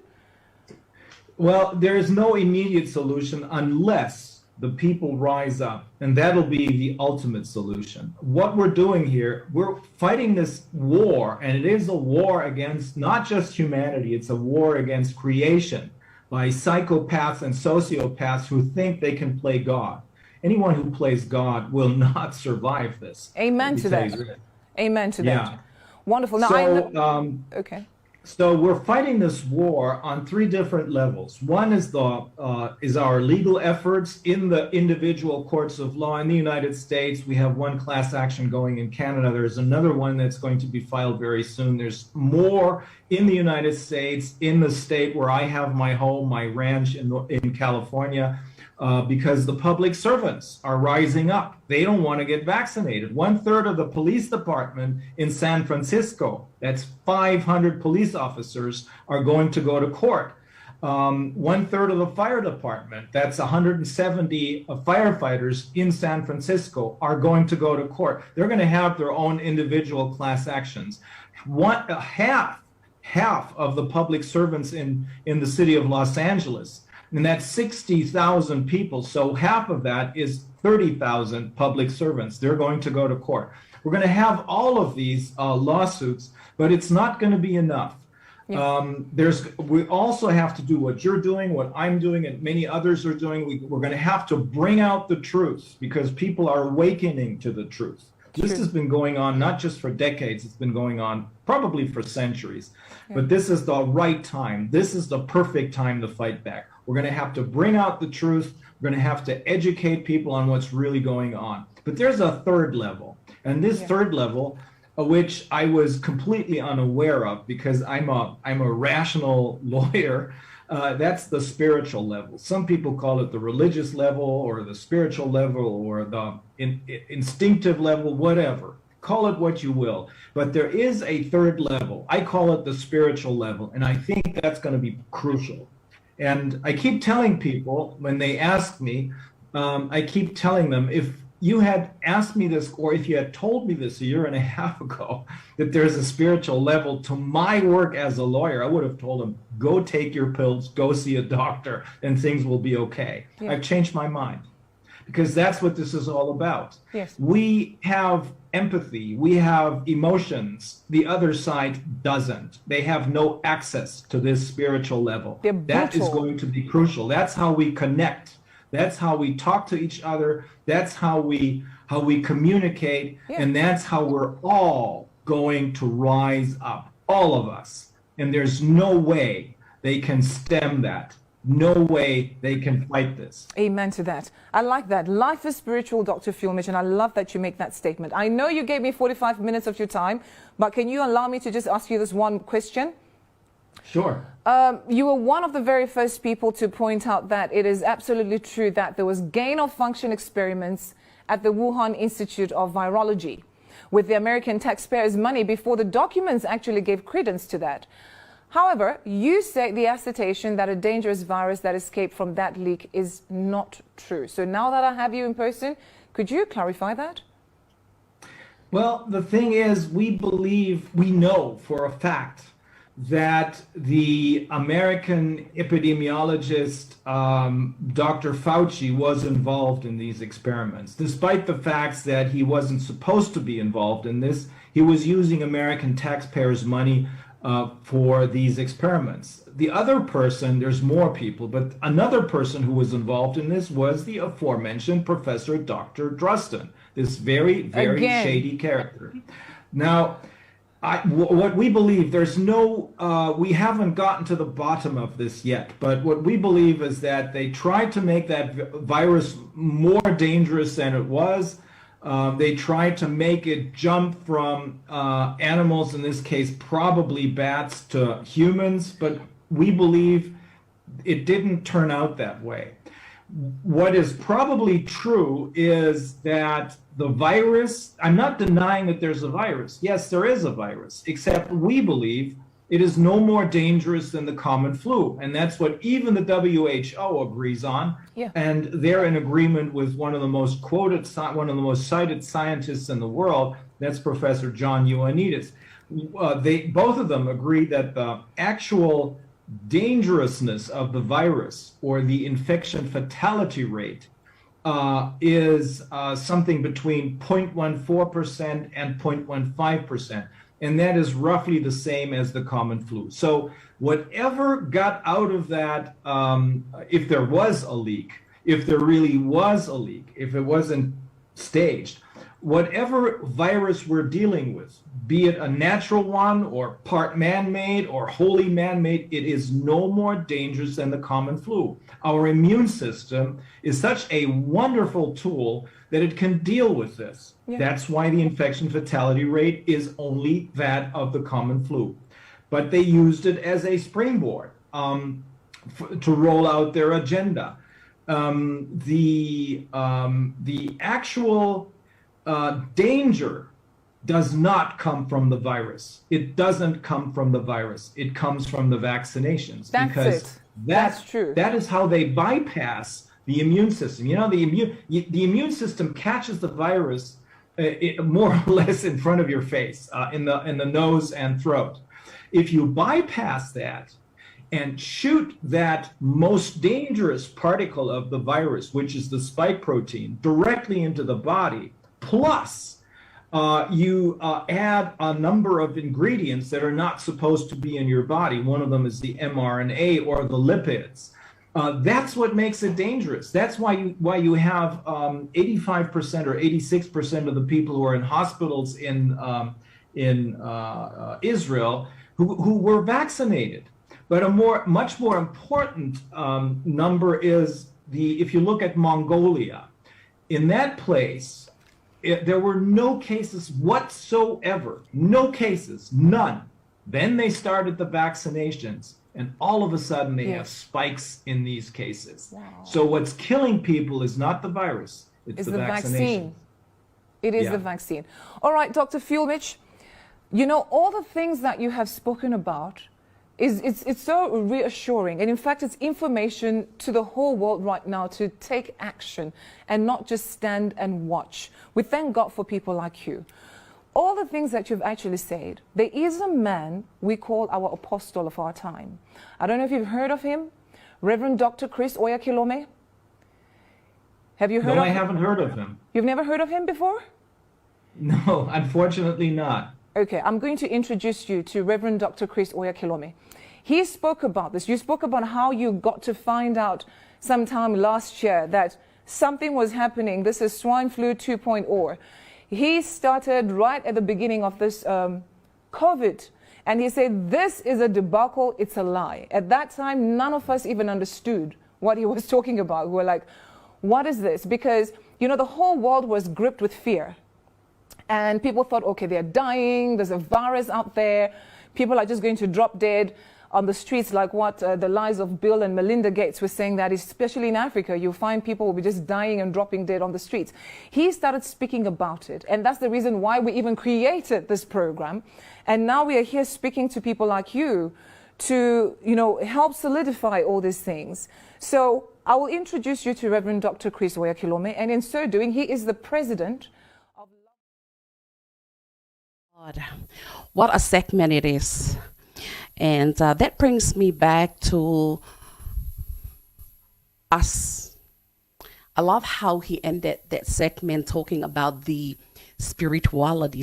[SPEAKER 3] Well, there is no immediate solution unless the people rise up, and that'll be the ultimate solution. What we're doing here, we're fighting this war, and it is a war against not just humanity, it's a war against creation by psychopaths and sociopaths who think they can play God. Anyone who plays God will not survive this.
[SPEAKER 2] Amen to that. Amen to that. Wonderful. Now, okay.
[SPEAKER 3] So we're fighting this war on 3 different levels. One is our legal efforts in the individual courts of law in the United States. We have one class action going in Canada. There's another one that's going to be filed very soon. There's more in the United States, in the state where I have my home, my ranch in California, because the public servants are rising up. They don't want to get vaccinated. 1/3 of the police department in San Francisco, that's 500 police officers, are going to go to court. 1/3 of the fire department, that's 170 firefighters in San Francisco, are going to go to court. They're going to have their own individual class actions. Half of the public servants in the city of Los Angeles, and that's 60,000 people. So half of that is 30,000 public servants. They're going to go to court. We're going to have all of these lawsuits, but it's not going to be enough. We also have to do what you're doing, what I'm doing, and many others are doing. We're going to have to bring out the truth because people are awakening to the truth. This has been going on not just for decades, it's been going on probably for centuries. But this is the right time. This is the perfect time to fight back. We're going to have to bring out the truth. We're going to have to educate people on what's really going on. But there's a third level. And this third level, which I was completely unaware of because I'm a rational lawyer, that's the spiritual level. Some people call it the religious level or the spiritual level or the instinctive level, whatever. Call it what you will. But there is a third level. I call it the spiritual level. And I think that's going to be crucial. And I keep telling people when they ask me, I keep telling them, if you had asked me this, or if you had told me this a year and a half ago, that there's a spiritual level to my work as a lawyer, I would have told him, go take your pills, go see a doctor, and things will be okay.
[SPEAKER 2] Yeah.
[SPEAKER 3] I've changed my mind, because that's what this is all about.
[SPEAKER 2] Yes.
[SPEAKER 3] We have empathy, we have emotions. The other side doesn't. They have no access to this spiritual level. That is going to be crucial. That's how we connect. That's how we talk to each other. That's how we communicate.
[SPEAKER 2] Yeah.
[SPEAKER 3] And that's how we're all going to rise up, all of us. And there's no way they can stem that. No way they can fight this.
[SPEAKER 2] Amen to that. I like that. Life is spiritual, Dr. Fulmich, and I love that you make that statement. I know you gave me 45 minutes of your time, but can you allow me to just ask you this one question?
[SPEAKER 3] Sure.
[SPEAKER 2] You were one of the very first people to point out that it is absolutely true that there was gain-of-function experiments at the Wuhan Institute of Virology with the American taxpayers' money before the documents actually gave credence to that. However, you say the assertion that a dangerous virus that escaped from that leak is not true. So now that I have you in person, could you clarify that?
[SPEAKER 3] Well, the thing is, we know for a fact that the American epidemiologist, Dr. Fauci, was involved in these experiments. Despite the facts that he wasn't supposed to be involved in this, he was using American taxpayers' money for these experiments. The other person, there's more people, but another person who was involved in this was the aforementioned Professor Dr. Drosten, this very, very shady character. Now, what we believe, we haven't gotten to the bottom of this yet, but what we believe is that they tried to make that virus more dangerous than it was. They tried to make it jump from animals, in this case probably bats, to humans, but we believe it didn't turn out that way. What is probably true is that the virus, I'm not denying that there's a virus. Yes, there is a virus, except we believe it is no more dangerous than the common flu. And that's what even the WHO agrees on.
[SPEAKER 2] Yeah.
[SPEAKER 3] And they're in agreement with one of the most most cited scientists in the world. That's Professor John Ioannidis. Both of them agree that the actual dangerousness of the virus, or the infection fatality rate, is something between 0.14% and 0.15%. And that is roughly the same as the common flu. So whatever got out of that, if there was a leak, if there really was a leak, if it wasn't staged, whatever virus we're dealing with, be it a natural one or part man-made or wholly man-made, it is no more dangerous than the common flu. Our immune system is such a wonderful tool that it can deal with this. Yeah. That's why the infection fatality rate is only that of the common flu. But they used it as a springboard to roll out their agenda. The actual danger does not come from the virus. It doesn't come from the virus. It comes from the vaccinations.
[SPEAKER 2] That's true.
[SPEAKER 3] That is how they bypass the immune system. You know, the immune system catches the virus more or less in front of your face, in the nose and throat. If you bypass that and shoot that most dangerous particle of the virus, which is the spike protein, directly into the body, plus you add a number of ingredients that are not supposed to be in your body. One of them is the mRNA or the lipids. That's what makes it dangerous. That's why you have 85% or 86% of the people who are in hospitals in Israel who were vaccinated. But a much more important number is if you look at Mongolia, in that place, there were no cases whatsoever, no cases, none. Then they started the vaccinations, and all of a sudden they have spikes in these cases. Wow. So what's killing people is not the virus, it's the vaccine.
[SPEAKER 2] It is the vaccine. All right, Dr. Fulmich, you know, all the things that you have spoken about it's so reassuring. And in fact, it's information to the whole world right now to take action and not just stand and watch. We thank God for people like you. All the things that you've actually said, there is a man we call our apostle of our time. I don't know if you've heard of him, Reverend Dr. Chris Oyakhilome. Have you heard of him?
[SPEAKER 3] No, I haven't heard of him.
[SPEAKER 2] You've never heard of him before?
[SPEAKER 3] No, unfortunately not.
[SPEAKER 2] Okay, I'm going to introduce you to Reverend Dr. Chris Oyakhilome. He spoke about this. You spoke about how you got to find out sometime last year that something was happening. This is swine flu 2.0. He started right at the beginning of this COVID, and he said, this is a debacle, it's a lie. At that time, none of us even understood what he was talking about. We were like, what is this? Because, you know, the whole world was gripped with fear. And people thought, okay, they're dying, there's a virus out there, people are just going to drop dead on the streets, like what the lies of Bill and Melinda Gates were saying, that especially in Africa, you'll find people will be just dying and dropping dead on the streets. He started speaking about it, and that's the reason why we even created this program. And now we are here speaking to people like you to, you know, help solidify all these things. So I will introduce you to Reverend Dr. Chris Oyakhilome, and in so doing, he is the president of...
[SPEAKER 1] God, what a segment it is. And that brings me back to us. I love how he ended that segment talking about the spirituality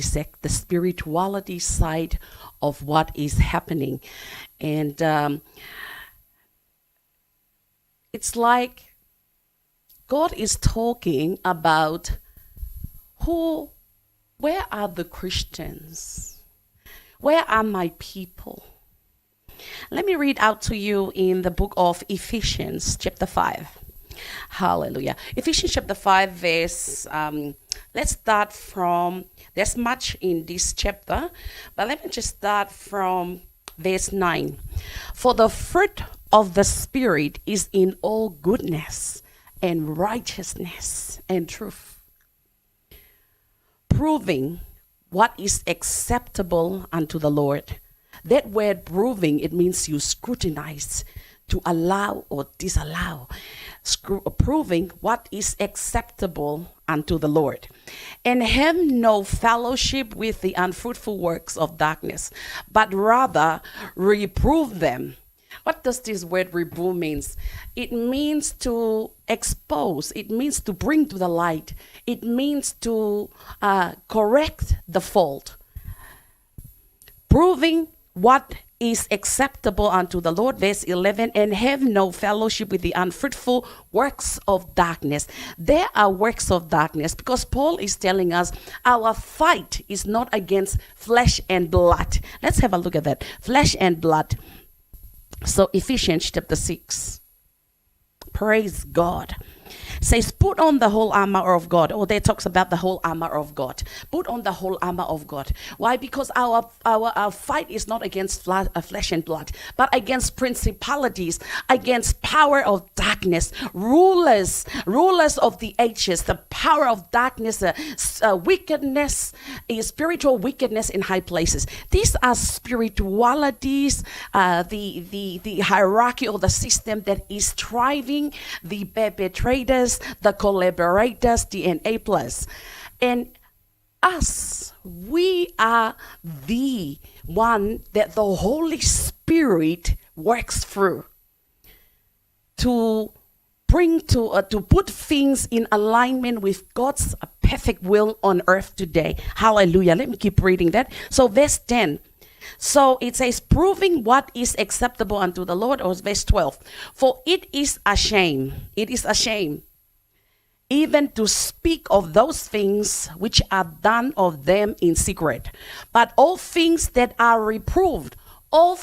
[SPEAKER 1] side of what is happening. And it's like God is talking about where are the Christians? Where are my people? Let me read out to you in the book of Ephesians chapter 5. Hallelujah. Ephesians chapter 5 verse, let's start from, there's much in this chapter, but let me just start from verse 9. For the fruit of the Spirit is in all goodness and righteousness and truth, proving what is acceptable unto the Lord. That word proving, it means you scrutinize, to allow or disallow. Proving what is acceptable unto the Lord. And have no fellowship with the unfruitful works of darkness, but rather reprove them. What does this word reprove means? It means to expose. It means to bring to the light. It means to correct the fault. Proving what is acceptable unto the Lord, verse 11, and have no fellowship with the unfruitful works of darkness. There are works of darkness because Paul is telling us our fight is not against flesh and blood. Let's have a look at that. Flesh and blood. So Ephesians chapter 6. Praise God. Says, put on the whole armor of God. Oh, there talks about the whole armor of God. Put on the whole armor of God. Why? Because our fight is not against flesh and blood, but against principalities, against power of darkness, rulers of the ages, the power of darkness, wickedness, spiritual wickedness in high places. These are spiritualities, the hierarchy or the system that is driving the perpetrators, the collaborators, the enablers. And us, we are the one that the Holy Spirit works through to bring to put things in alignment with God's perfect will on earth today. Hallelujah. Let me keep reading that. So verse 10. So it says, proving what is acceptable unto the Lord, or verse 12. For it is a shame, even to speak of those things which are done of them in secret. But all things that are reproved are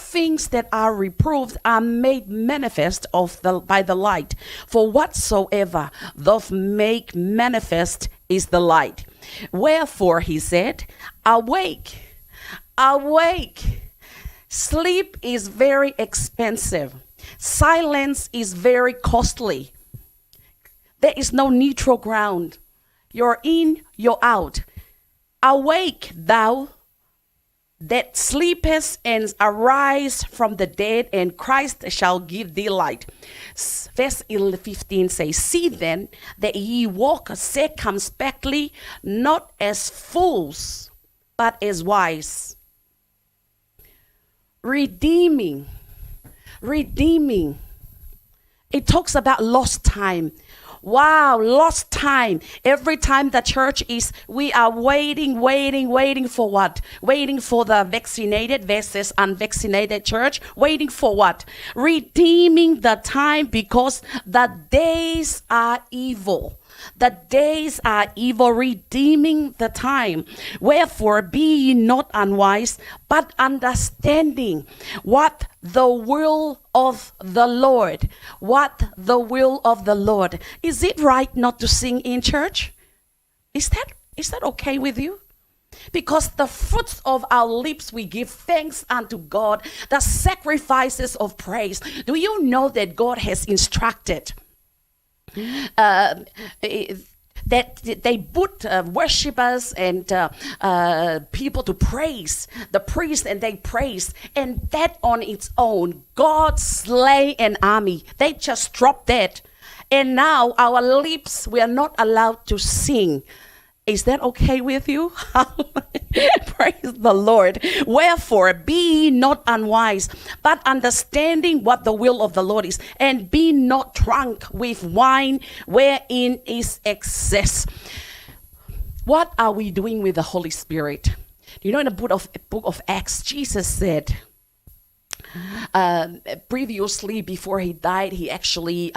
[SPEAKER 1] made manifest by the light. For whatsoever doth make manifest is the light. Wherefore he said, awake. Sleep is very expensive. Silence is very costly. There is no neutral ground. You're in, you're out. Awake, thou that sleepest and arise from the dead, and Christ shall give thee light. Verse 15 says, see then that ye walk circumspectly, not as fools, but as wise. Redeeming. It talks about lost time. Wow, lost time. Every time the church we are waiting for what? Waiting for the vaccinated versus unvaccinated church. Waiting for what? Redeeming the time, because the days are evil. The days are evil, redeeming the time. Wherefore be ye not unwise, but understanding what the will of the Lord. What the will of the Lord. Is it right not to sing in church? Is that okay with you? Because the fruits of our lips we give thanks unto God, the sacrifices of praise. Do you know that God has instructed that they put worshippers and people to praise the priest, and they praise, and that on its own, God slay an army. They just dropped that, and now our lips, we are not allowed to sing. Is that okay with you? Praise the Lord. Wherefore, be ye not unwise, but understanding what the will of the Lord is, and be not drunk with wine, wherein is excess. What are we doing with the Holy Spirit? You know, in the book of Acts, Jesus said, previously, before he died, he actually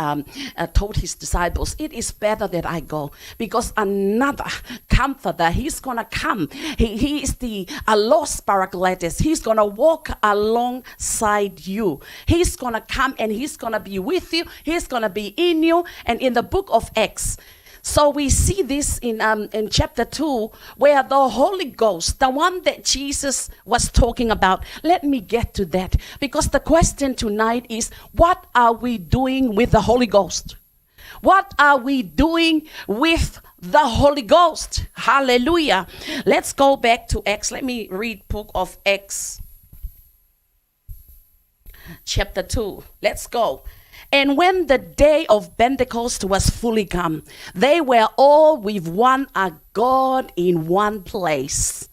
[SPEAKER 1] told his disciples, it is better that I go, because another comforter, he's gonna come. He is the Los Paracletus. He's gonna walk alongside you. He's gonna come and he's gonna be with you. He's gonna be in you. And in the book of Acts, so we see this in chapter 2, where the Holy Ghost, the one that Jesus was talking about. Let me get to that, because the question tonight is, what are we doing with the Holy Ghost? What are we doing with the Holy Ghost? Hallelujah. Let's go back to Acts. Let me read book of Acts, chapter 2. Let's go. And when the day of Pentecost was fully come, they were all with one accord in one place.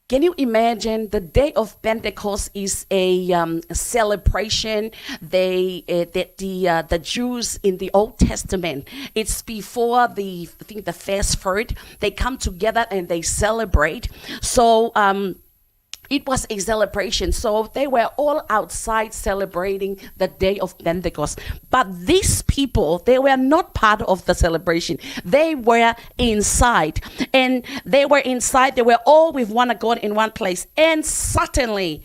[SPEAKER 1] Can you imagine? The day of Pentecost is a celebration that the Jews in the Old Testament, it's before the first fruit, they come together and they celebrate. So it was a celebration. So they were all outside celebrating the day of Pentecost. But these people, they were not part of the celebration. They were inside. And they were inside. They were all with one accord in one place. And suddenly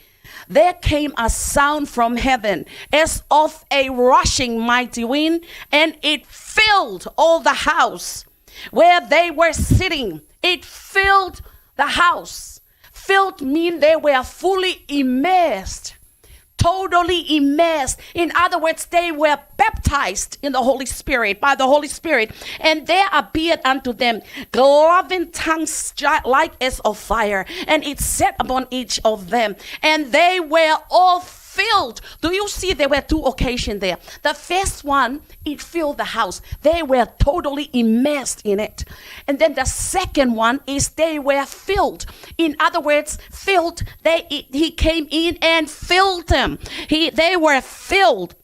[SPEAKER 1] there came a sound from heaven as of a rushing mighty wind, and it filled all the house where they were sitting. It filled the house. Filled mean they were fully immersed, totally immersed. In other words, they were baptized in the Holy Spirit, by the Holy Spirit. And there appeared unto them cloven tongues like as of fire, and it sat upon each of them. And they were all filled. Do you see there were two occasions there? The first one, it filled the house. They were totally immersed in it. And then the second one is they were filled. In other words, filled. He came in and filled them. They were filled.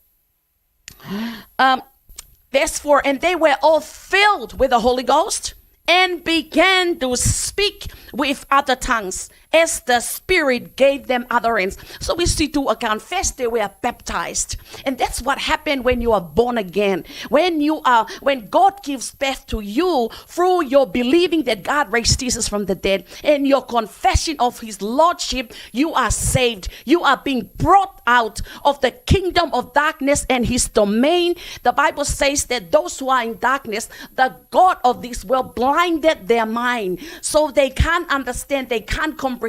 [SPEAKER 1] Verse 4, and they were all filled with the Holy Ghost and began to speak with other tongues as the Spirit gave them utterance. So we see two accounts. First, they were baptized. And that's what happened when you are born again. When God gives birth to you through your believing that God raised Jesus from the dead and your confession of his lordship, you are saved. You are being brought out of the kingdom of darkness and his domain. The Bible says that those who are in darkness, the God of this world blinded their mind, so they can't understand, they can't comprehend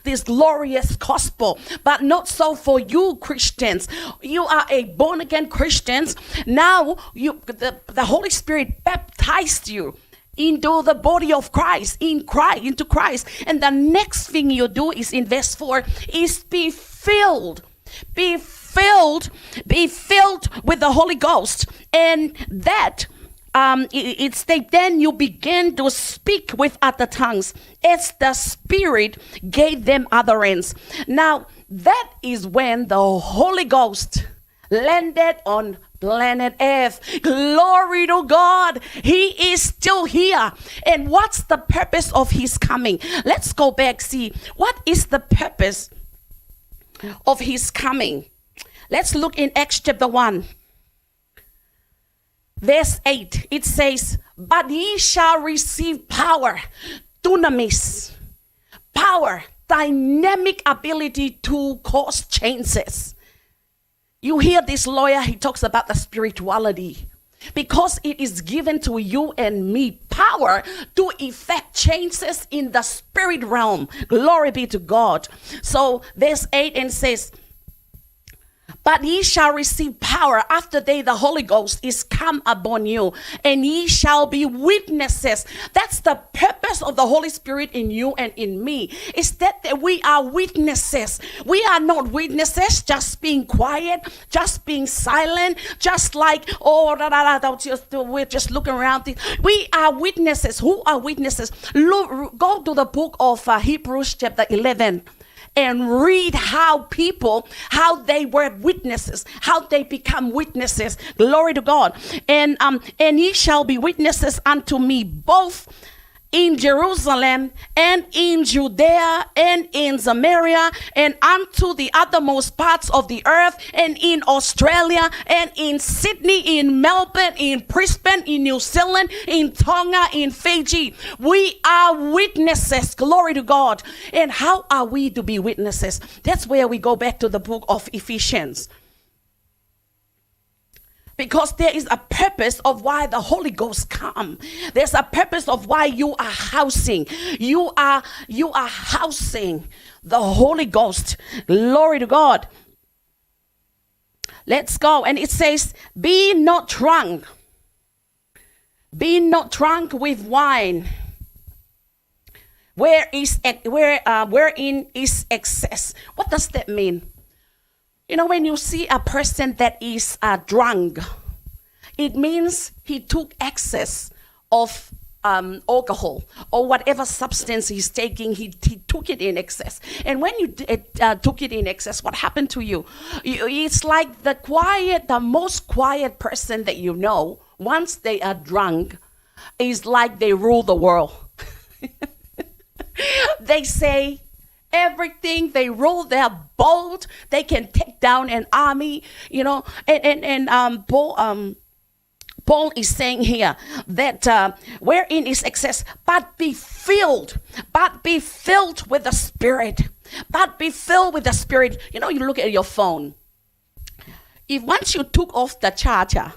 [SPEAKER 1] this glorious gospel. But not so for you Christians. You are a born again Christians. Now the Holy Spirit baptized you. into the body of Christ, into Christ. And the next thing you do is in verse 4 is be filled. Be filled with the Holy Ghost. And that it states, then you begin to speak with other tongues as the Spirit gave them utterance. Now, that is when the Holy Ghost landed on planet Earth. Glory to God. He is still here. And what's the purpose of his coming? Let's go back, see what is the purpose of his coming. Let's look in Acts chapter 1. Verse 8, it says, but ye shall receive power, dunamis, power, dynamic ability to cause changes. You hear this lawyer, he talks about the spirituality. Because it is given to you and me power to effect changes in the spirit realm. Glory be to God. So verse 8 and says, but ye shall receive power after the Holy Ghost is come upon you, and ye shall be witnesses. That's the purpose of the Holy Spirit in you and in me, is that we are witnesses. We are not witnesses just being quiet, just being silent, just like, we're just looking around. We are witnesses. Who are witnesses? Look, go to the book of Hebrews chapter 11. And read how they were witnesses, how they become witnesses. Glory to God. And ye shall be witnesses unto me both in Jerusalem and in Judea and in Samaria and unto the uttermost parts of the earth, and in Australia and in Sydney, in Melbourne, in Brisbane, in New Zealand, in Tonga, in Fiji. We are witnesses. Glory to God. And how are we to be witnesses? That's where we go back to the book of Ephesians. Because there is a purpose of why the Holy Ghost come. There's a purpose of why you are housing. You are housing the Holy Ghost. Glory to God. Let's go. And it says, be not drunk. Be not drunk with wine, wherein is excess. What does that mean? You know, when you see a person that is drunk, it means he took excess of alcohol or whatever substance he's taking. He took it in excess. And when you took it in excess, what happened to you? It's like the most quiet person that you know, once they are drunk, is like they rule the world. They say everything, they rule, they're bold, they can take down an army, you know. And Paul is saying here that wherein is excess, but be filled with the Spirit. But be filled with the Spirit. You know, you look at your phone. If once you took off the charger,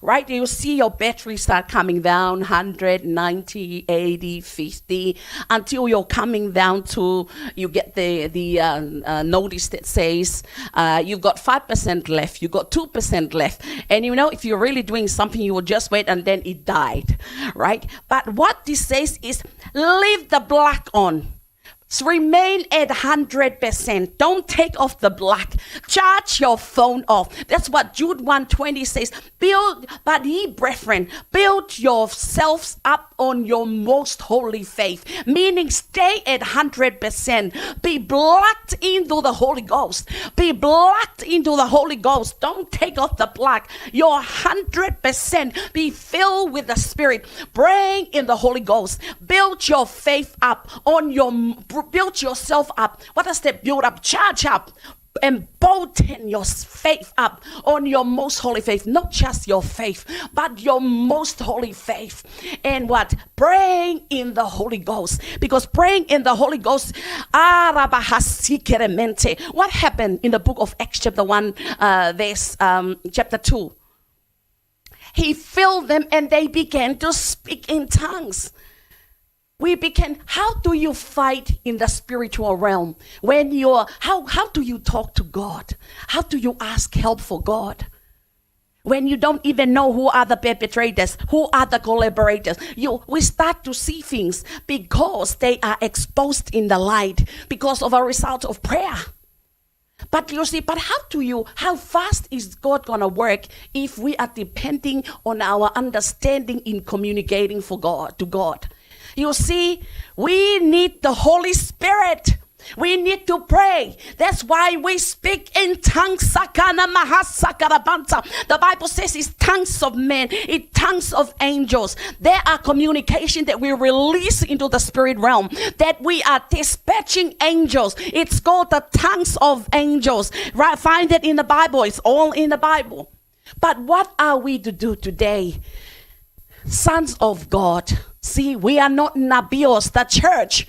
[SPEAKER 1] right, you see your battery start coming down 100, 90, 80, 50, until you're coming down to, you get the notice that says you've got 5% left, you've got 2% left. And you know, if you're really doing something, you will just wait and then it died, right? But what this says is leave the black on. So remain at 100%. Don't take off the black. Charge your phone off. That's what Jude 1:20 says. But ye brethren, build yourselves up on your most holy faith. Meaning stay at 100%. Be blocked into the Holy Ghost. Be blocked into the Holy Ghost. Don't take off the black. You're 100%. Be filled with the Spirit. Praying in the Holy Ghost. Build your faith up on your. Build yourself up. What does that build up? Charge up. Embolden your faith up on your most holy faith. Not just your faith, but your most holy faith. And what? Praying in the Holy Ghost. Because praying in the Holy Ghost, what happened in the book of Acts chapter 1, chapter 2? He filled them and they began to speak in tongues. How do you fight in the spiritual realm? How do you talk to God? How do you ask help for God? when you don't even know who are the perpetrators, who are the collaborators. We start to see things because they are exposed in the light because of a result of prayer. But you see, how fast is God going to work if we are depending on our understanding in communicating to God? You see, we need the Holy Spirit. We need to pray. That's why we speak in tongues. The Bible says it's tongues of men, it's tongues of angels. There are communication that we release into the spirit realm, that we are dispatching angels. It's called the tongues of angels. Right? Find it in the Bible. It's all in the Bible. But what are we to do today? Sons of God. See, we are not Nabios, the church.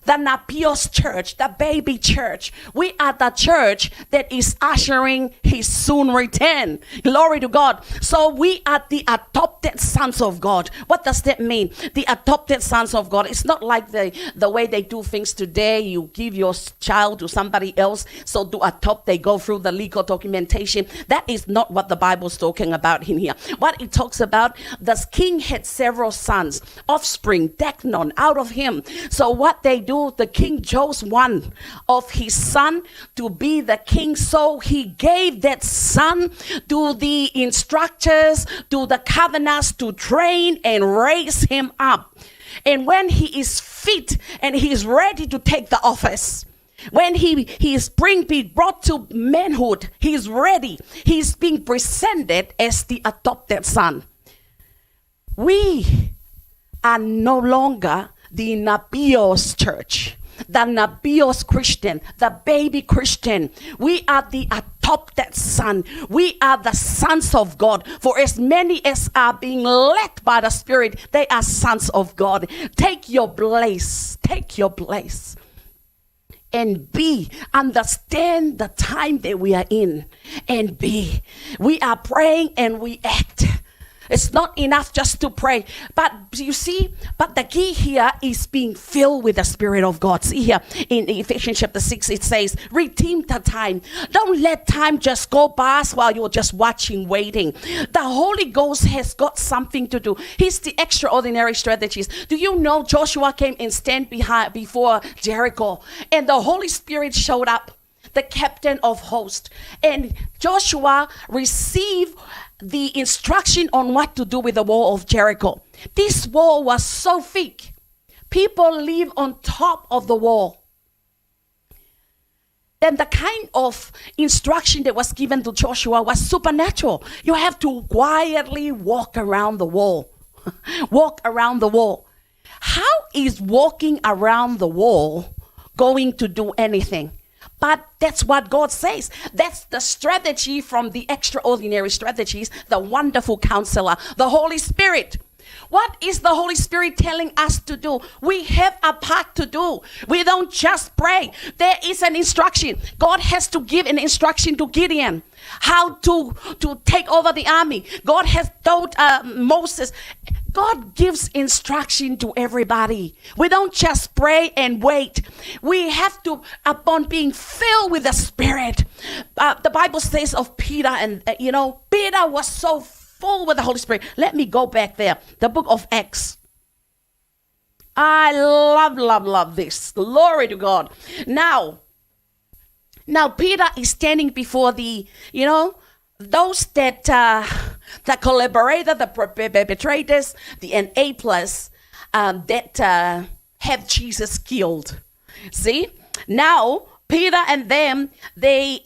[SPEAKER 1] The Nabios church, the baby church. We are the church that is ushering his soon return. Glory to God. So we are the adopted sons of God. What does that mean? The adopted sons of God. It's not like the way they do things today. You give your child to somebody else. So to adopt, they go through the legal documentation. That is not what the Bible's talking about in here. What it talks about, the king had several sons, offspring, Decnon, out of him. So what they do, the king chose one of his son to be the king. So he gave that son to the instructors, to the covenants, to train and raise him up. And when he is fit and he is ready to take the office, when he is being brought to manhood, he is ready. He is being presented as the adopted son. We are no longer the Nabios church, the Nabios Christian, the baby Christian. We are the adopted son. We are the sons of God. For as many as are being led by the Spirit, they are sons of God. Take your place. Take your place. And understand the time that we are in. And we are praying and we act. It's not enough just to pray. But you see, but the key here is being filled with the Spirit of God. See here in Ephesians chapter 6, it says, redeem the time. Don't let time just go past while you're just watching, waiting. The Holy Ghost has got something to do. He's the extraordinary strategist. Do you know Joshua came and stand before Jericho, and the Holy Spirit showed up, the captain of hosts, and Joshua received the instruction on what to do with the wall of Jericho. This wall was so thick. People live on top of the wall. Then the kind of instruction that was given to Joshua was supernatural. You have to quietly walk around the wall. Walk around the wall. How is walking around the wall going to do anything? But that's what God says. That's the strategy from the extraordinary strategies, the wonderful counselor, the Holy Spirit. What is the Holy Spirit telling us to do? We have a part to do. We don't just pray. There is an instruction. God has to give an instruction to Gideon how to take over the army. God has told Moses. God gives instruction to everybody. We don't just pray and wait. We have to, upon being filled with the Spirit. The Bible says of Peter, and Peter was so full with the Holy Spirit. Let me go back there. The book of Acts. I love this. Glory to God. Now Peter is standing before the, those that the collaborator, the perpetrators, the enablers that have Jesus killed. See? Now, Peter and them, they,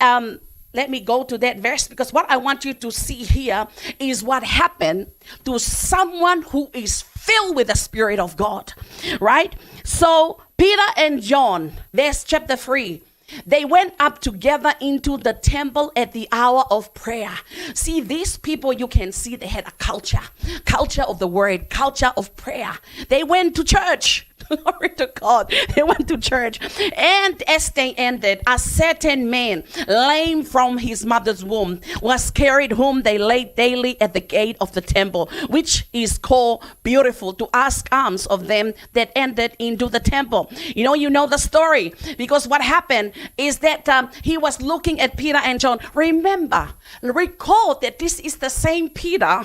[SPEAKER 1] let me go to that verse, because what I want you to see here is what happened to someone who is filled with the Spirit of God, right? So, Peter and John, verse chapter 3, they went up together into the temple at the hour of prayer. See, these people, you can see they had a culture of the word, culture of prayer. They went to church. Glory to God. They went to church. And as they ended, a certain man, lame from his mother's womb, was carried whom they laid daily at the gate of the temple, which is called Beautiful, to ask alms of them that entered into the temple. You know the story, because what happened is that he was looking at Peter and John. Recall that this is the same Peter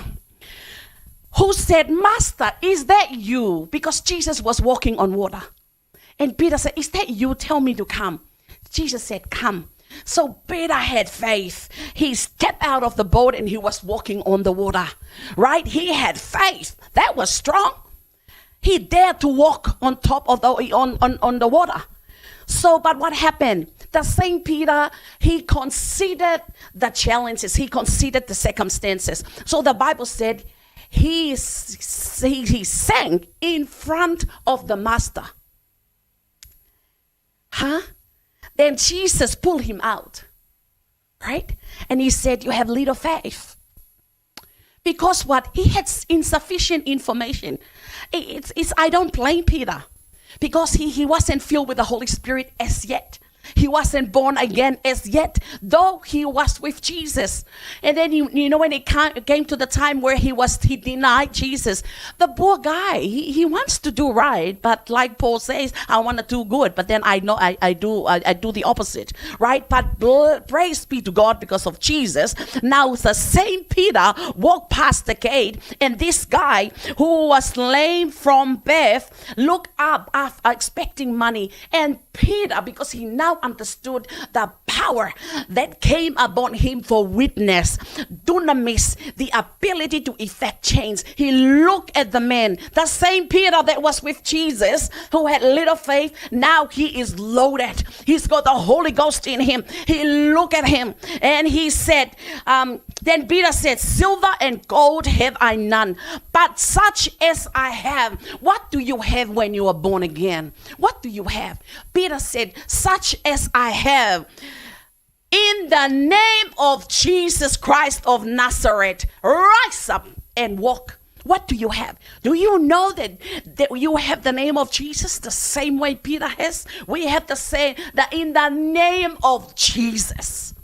[SPEAKER 1] who said, Master, is that you? Because Jesus was walking on water. And Peter said, is that you? Tell me to come. Jesus said, come. So Peter had faith. He stepped out of the boat and he was walking on the water, right? He had faith. That was strong. He dared to walk on top of on the water. So, but what happened? The same Peter, he considered the challenges. He considered the circumstances. So the Bible said, he sang in front of the master. Then Jesus pulled him out, right? And he said, you have little faith. Because what? He had insufficient information. I don't blame Peter, because he wasn't filled with the Holy Spirit as yet. He wasn't born again as yet, though he was with Jesus. And then, when it came to the time where he denied Jesus, the poor guy, he wants to do right. But like Paul says, I want to do good. But then I know I do the opposite, right? But praise be to God, because of Jesus. Now the same Peter walked past the gate, and this guy who was lame from birth looked up expecting money. And Peter, because he now understood the power that came upon him for witness, dunamis, the ability to effect change. He looked at the man, the same Peter that was with Jesus, who had little faith. Now he is loaded. He's got the Holy Ghost in him. He looked at him and he said, then Peter said, silver and gold have I none, but such as I have. What do you have when you are born again? What do you have? Peter said, such as I have. In the name of Jesus Christ of Nazareth, rise up and walk. What do you have? Do you know that you have the name of Jesus the same way Peter has? We have to say that in the name of Jesus.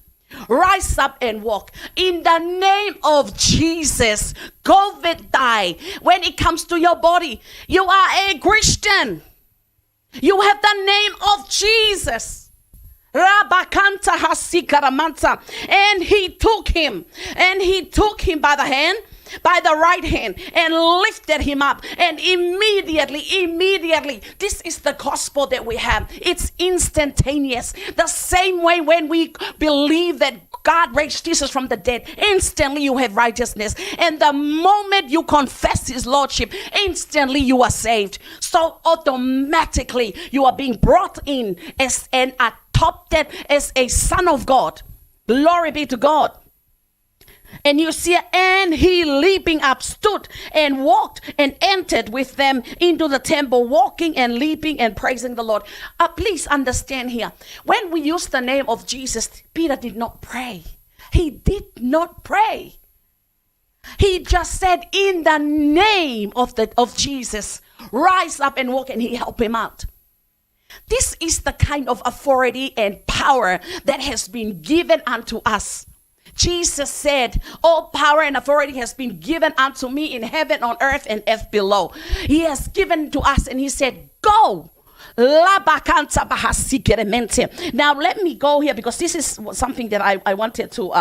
[SPEAKER 1] Rise up and walk. In the name of Jesus, COVID die. When it comes to your body, you are a Christian. You have the name of Jesus. And he took him by the hand, by the right hand, and lifted him up. And immediately, this is the gospel that we have. It's instantaneous. The same way when we believe that God raised Jesus from the dead, instantly you have righteousness. And the moment you confess his lordship, instantly you are saved. So automatically you are being brought in as an adopted, as a son of God. Glory be to God. And you see, and he leaping up stood and walked and entered with them into the temple, walking and leaping and praising the Lord. Please understand here, when we use the name of Jesus, Peter did not pray. He did not pray. He just said, in the name of Jesus, rise up and walk, and he helped him out. This is the kind of authority and power that has been given unto us. Jesus said, all power and authority has been given unto me in heaven, on earth, and earth below. He has given to us, and he said, go. Now let me go here, because this is something that I wanted to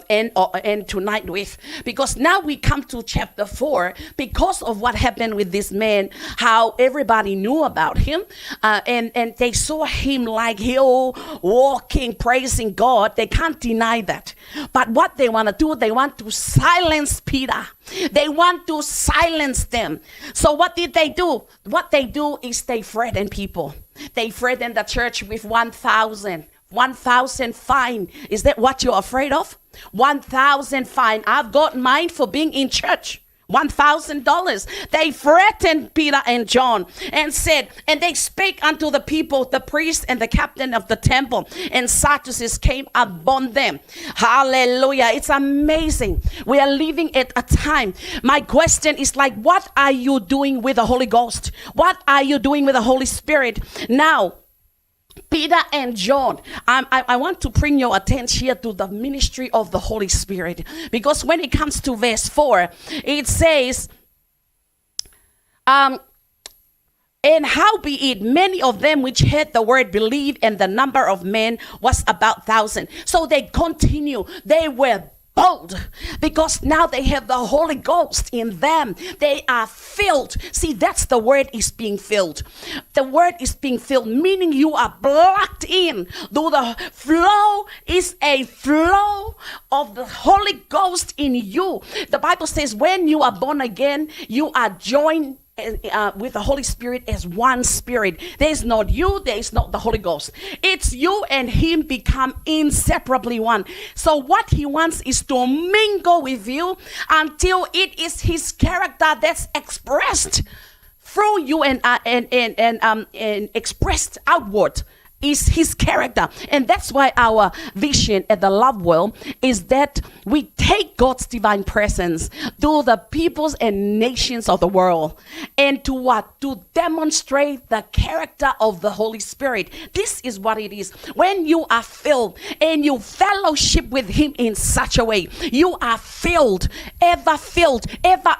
[SPEAKER 1] end tonight with, because now we come to chapter 4 because of what happened with this man, how everybody knew about him, and they saw him like he'll walking, praising God. They can't deny that. But what they want to do, they want to silence Peter. They want to silence them. So what did they do? What they do is they threaten people. They threaten the church with 1,000 fine. Is that what you're afraid of? 1,000 fine. I've got mine for being in church. $1,000. They threatened Peter and John and said, and they spake unto the people, the priest and the captain of the temple, and Sadducees came upon them. Hallelujah. It's amazing. We are living at a time. My question is like, what are you doing with the Holy Ghost? What are you doing with the Holy Spirit? Now, Peter and John, I want to bring your attention here to the ministry of the Holy Spirit, because when it comes to verse 4, it says, and howbeit many of them which heard the word believed, and the number of men was about 1,000. So they continue. They were bold because now they have the Holy Ghost in them. They are filled. See, that's the word, is being filled. The word is being filled, meaning you are blocked in. Though the flow is a flow of the Holy Ghost in you. The Bible says when you are born again, you are joined with the Holy Spirit as one spirit. There is not you, there is not the Holy Ghost. It's you and him become inseparably one. So what he wants is to mingle with you until it is his character that's expressed through you and expressed outward. Is his character. And that's why our vision at the Love World is that we take God's divine presence to the peoples and nations of the world, and to what? To demonstrate the character of the Holy Spirit. This is what it is. When you are filled and you fellowship with him in such a way, you are filled, ever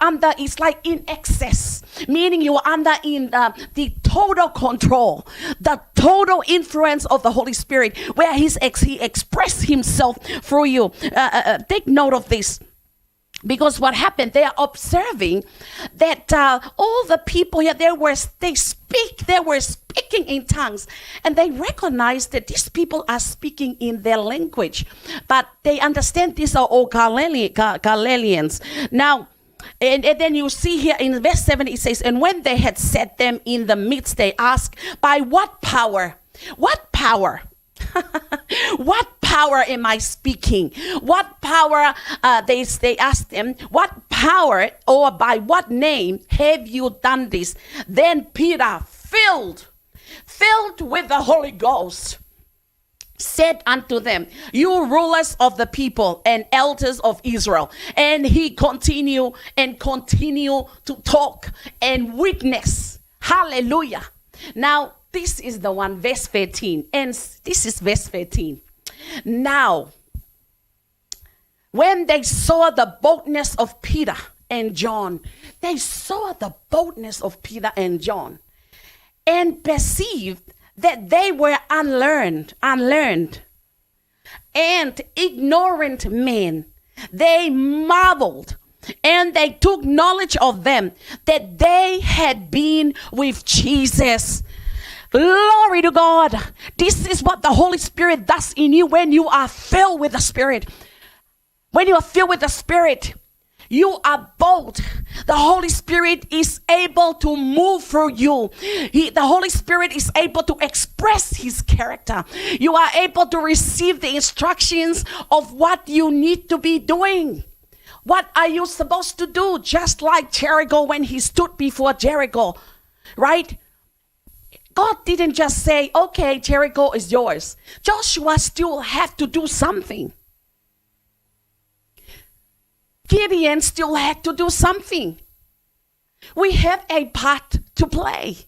[SPEAKER 1] under, it's like in excess, meaning you are under in the total control, the total influence of the Holy Spirit, where he expressed himself through you. Take note of this, because what happened, they are observing that all the people here, they were speaking in tongues, and they recognized that these people are speaking in their language, but they understand these are all Galileans. Now, and then you see here in verse 7, it says, and when they had set them in the midst, they asked, by what power? What power? What power am I speaking? What power, they asked them, what power or by what name have you done this? Then Peter, filled with the Holy Ghost, said unto them, you rulers of the people and elders of Israel. And he continue to talk and witness. Hallelujah. Now, this is the one, verse 13. And this is verse 13. Now, when they saw the boldness of Peter and John, they saw the boldness of Peter and John, and perceived that they were unlearned and ignorant men. They marveled, and they took knowledge of them that they had been with Jesus. Glory to God. This is what the Holy Spirit does in you when you are filled with the Spirit. When you are filled with the Spirit, you are bold. The Holy Spirit is able to move through you. The Holy Spirit is able to express his character. You are able to receive the instructions of what you need to be doing. What are you supposed to do? Just like Jericho, when he stood before Jericho, right? God didn't just say, okay, Jericho is yours. Joshua still had to do something. Gideon still had to do something. We have a part to play.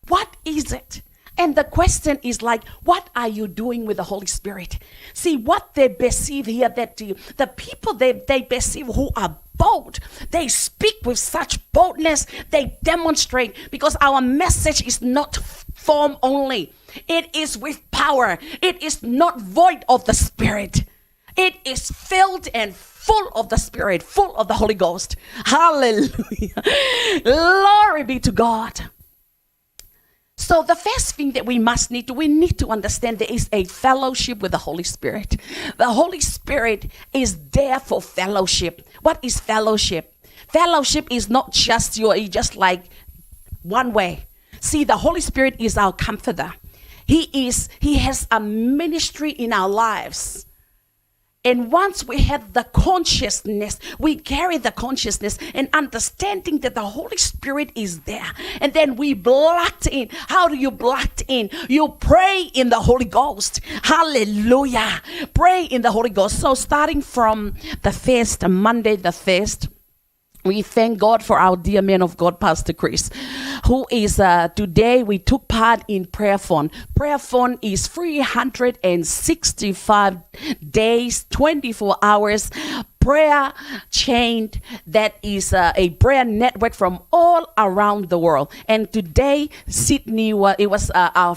[SPEAKER 1] What is it? And the question is like, what are you doing with the Holy Spirit? See, what they perceive here, that the people they perceive who are bold, they speak with such boldness, they demonstrate, because our message is not form only. It is with power. It is not void of the Spirit. It is filled and full of the Spirit, full of the Holy Ghost. Hallelujah. Glory be to God. So the first thing that we need to understand, there is a fellowship with the Holy Spirit. The Holy Spirit is there for fellowship. What is fellowship? Fellowship is not just just like one way. See, the Holy Spirit is our comforter. He has a ministry in our lives. And once we have the consciousness, we carry the consciousness and understanding that the Holy Spirit is there. And then we blocked in. How do you block in? You pray in the Holy Ghost. Hallelujah. Pray in the Holy Ghost. So starting from the first, Monday the 1st, we thank God for our dear man of God, Pastor Chris, who is today we took part in Prayer Phone. Prayer Phone is 365 days, 24 hours prayer chain that is a prayer network from all around the world. And today, Sydney, it was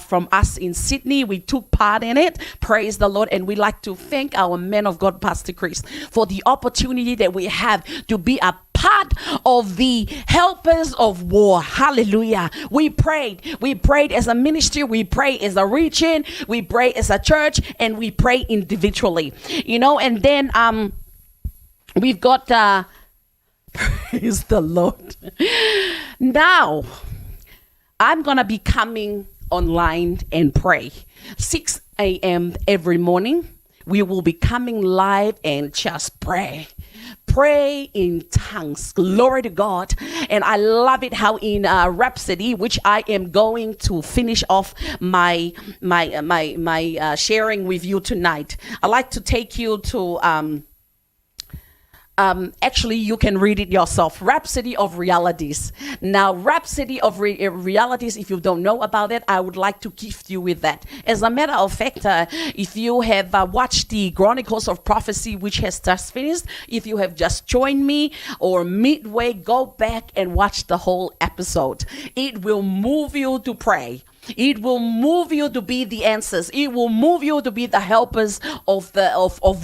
[SPEAKER 1] from us in Sydney. We took part in it. Praise the Lord. And we like to thank our man of God, Pastor Chris, for the opportunity that we have to be a part of the helpers of war. Hallelujah. We prayed as a ministry, we pray as a region, we pray as a church, and we pray individually, and then we've got praise the Lord. Now I'm gonna be coming online and pray 6 a.m. every morning. We will be coming live and just pray in tongues. Glory to God. And I love it how in Rhapsody, which I am going to finish off my sharing with you tonight. I like to take you to actually, you can read it yourself. Rhapsody of Realities. Now, Rhapsody of Realities, if you don't know about it, I would like to gift you with that. As a matter of fact, if you have watched the Chronicles of Prophecy, which has just finished, if you have just joined me or midway, go back and watch the whole episode. It will move you to pray. It will move you to be the answers. It will move you to be the helpers of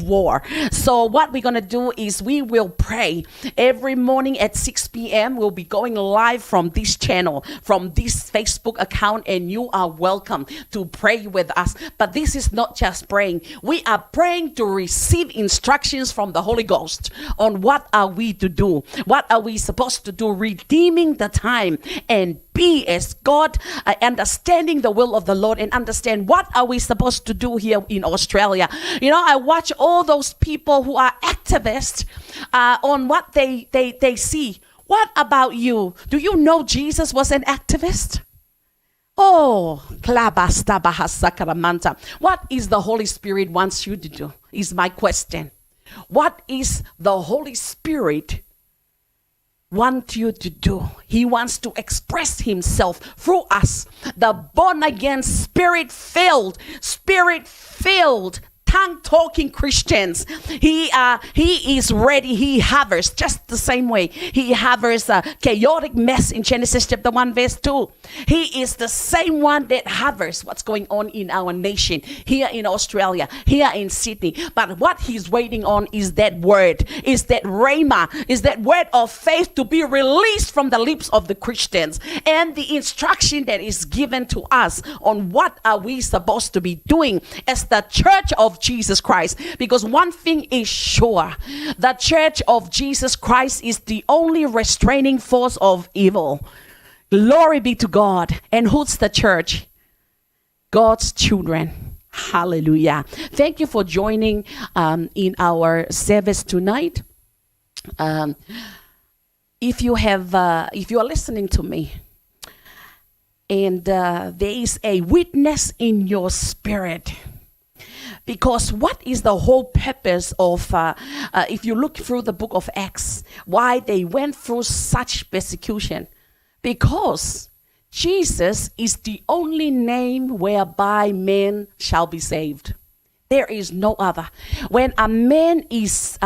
[SPEAKER 1] war. So what we're going to do is we will pray every morning at 6 p.m. We'll be going live from this channel, from this Facebook account, and you are welcome to pray with us. But this is not just praying. We are praying to receive instructions from the Holy Ghost on what are we to do. What are we supposed to do? Redeeming the time and be as God, understanding the will of the Lord and understand what are we supposed to do here in Australia. I watch all those people who are activists on what they see. What about you? Do you know Jesus was an activist? Oh, what is the Holy Spirit wants you to do is my question. What is the Holy Spirit want you to do? He wants to express himself through us, the born again, spirit filled, tongue-talking Christians. He is ready. He hovers just the same way. He hovers a chaotic mess in Genesis chapter 1 verse 2. He is the same one that hovers what's going on in our nation, here in Australia, here in Sydney. But what he's waiting on is that word, is that rhema, is that word of faith to be released from the lips of the Christians, and the instruction that is given to us on what are we supposed to be doing as the church of Jesus Christ. Because one thing is sure, the church of Jesus Christ is the only restraining force of evil. Glory be to God. And who's the church? God's children. Hallelujah. Thank you for joining in our service tonight. If you are listening to me and there is a witness in your spirit, because what is the whole purpose of, if you look through the book of Acts, why they went through such persecution? Because Jesus is the only name whereby men shall be saved. There is no other. When a man is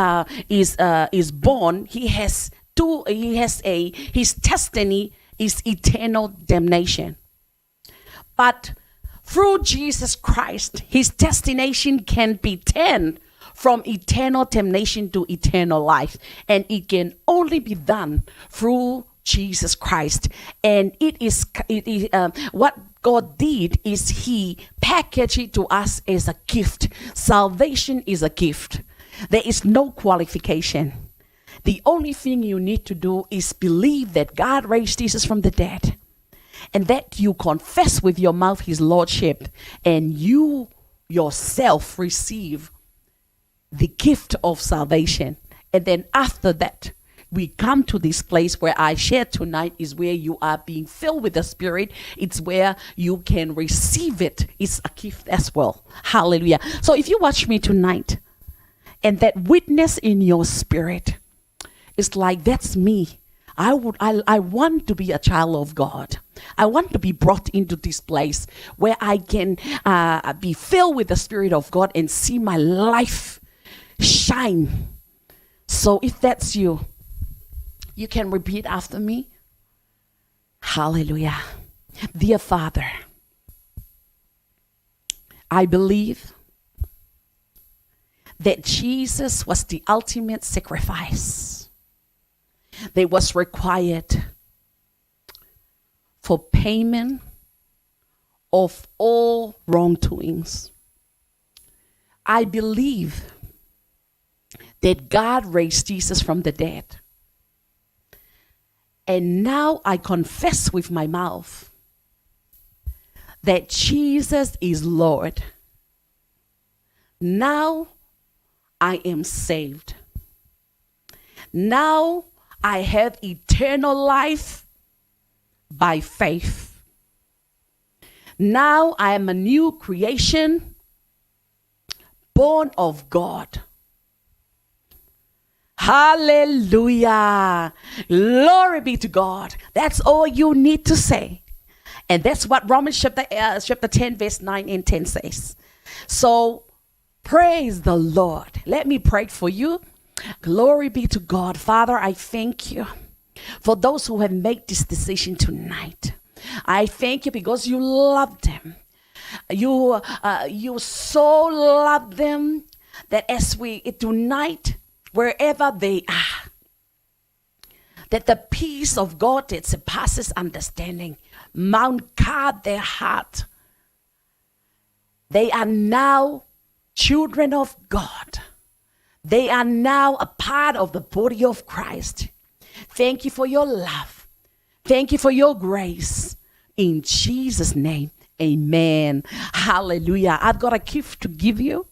[SPEAKER 1] born, his destiny is eternal damnation. But through Jesus Christ, his destination can be turned from eternal damnation to eternal life. And it can only be done through Jesus Christ. And it is what God did is he packaged it to us as a gift. Salvation is a gift. There is no qualification. The only thing you need to do is believe that God raised Jesus from the dead, and that you confess with your mouth his lordship, and you yourself receive the gift of salvation. And then after that, we come to this place where I shared tonight is where you are being filled with the Spirit. It's where you can receive it. It's a gift as well. Hallelujah. So if you watch me tonight and that witness in your spirit, it's like, that's me. I want to be a child of God. I want to be brought into this place where I can be filled with the Spirit of God and see my life shine. So if that's you, you can repeat after me. Hallelujah. Dear Father, I believe that Jesus was the ultimate sacrifice that was required for payment of all wrongdoings. I believe that God raised Jesus from the dead. And now I confess with my mouth that Jesus is Lord. Now I am saved. Now I have eternal life by faith. Now I am a new creation, born of God. Hallelujah. Glory be to God. That's all you need to say. And that's what Romans chapter 10, verse 9 and 10 says. So praise the Lord. Let me pray for you. Glory be to God. Father, I thank you for those who have made this decision tonight. I thank you because you love them. You so love them that as we tonight, wherever they are, that the peace of God that surpasses understanding mount guard their heart. They are now children of God. They are now a part of the body of Christ. Thank you for your love. Thank you for your grace. In Jesus' name, amen. Hallelujah. I've got a gift to give you.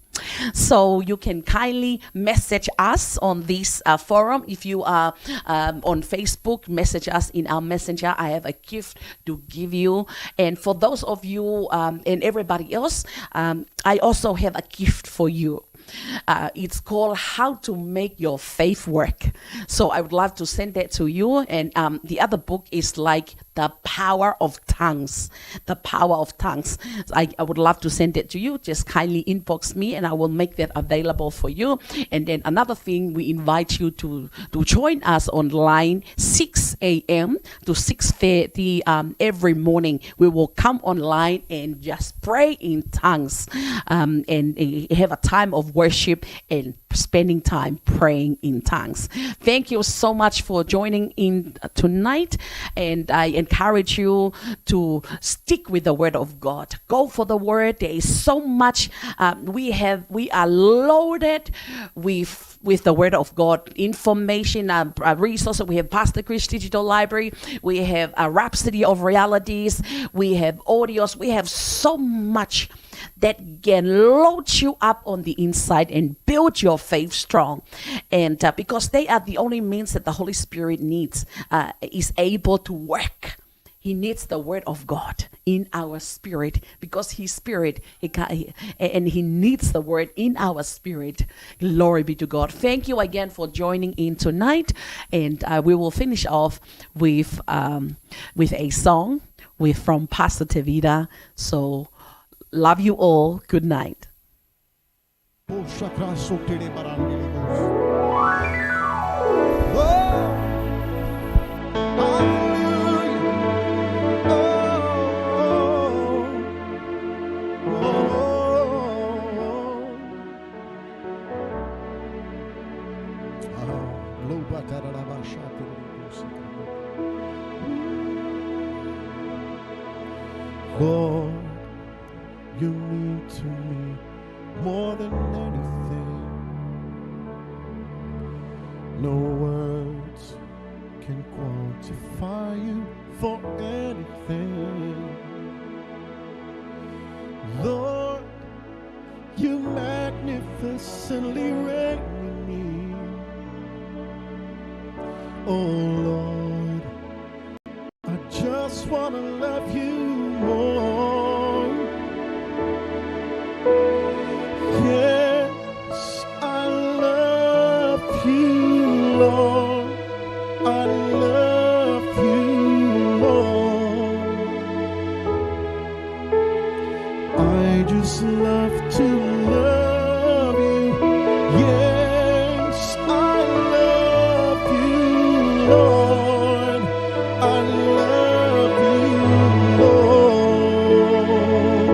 [SPEAKER 1] So you can kindly message us on this forum. If you are on Facebook, message us in our messenger. I have a gift to give you. And for those of you and everybody else, I also have a gift for you. It's called How to Make Your Faith Work. So I would love to send that to you. And the other book is like The Power of Tongues. The Power of Tongues. I would love to send it to you. Just kindly inbox me and I will make that available for you. And then another thing, we invite you to join us online 6 a.m. to 6:30 every morning. We will come online and just pray in tongues and have a time of worship and spending time praying in tongues. Thank you so much for joining in tonight, and I encourage you to stick with the word of God. Go for the word. There is so much we are loaded with the word of God, information, resources. We have Pastor Chris Digital Library. We have a Rhapsody of Realities. We have audios. We have so much that can load you up on the inside and build your faith strong. And because they are the only means that the Holy Spirit needs, is able to work. He needs the word of God in our spirit because his spirit, and he needs the word in our spirit. Glory be to God. Thank you again for joining in tonight. And we will finish off with a song from Pastor Tevita. So love you all. Good night.
[SPEAKER 6] Lord, you mean to me more than anything. No words can quantify you for anything. Lord, you magnificently reign in me. Oh Lord, I just want to love you more. Yes, I love you, Lord. I love you, Lord. I just love to love you. Yes, I love you, Lord. I love you, Lord.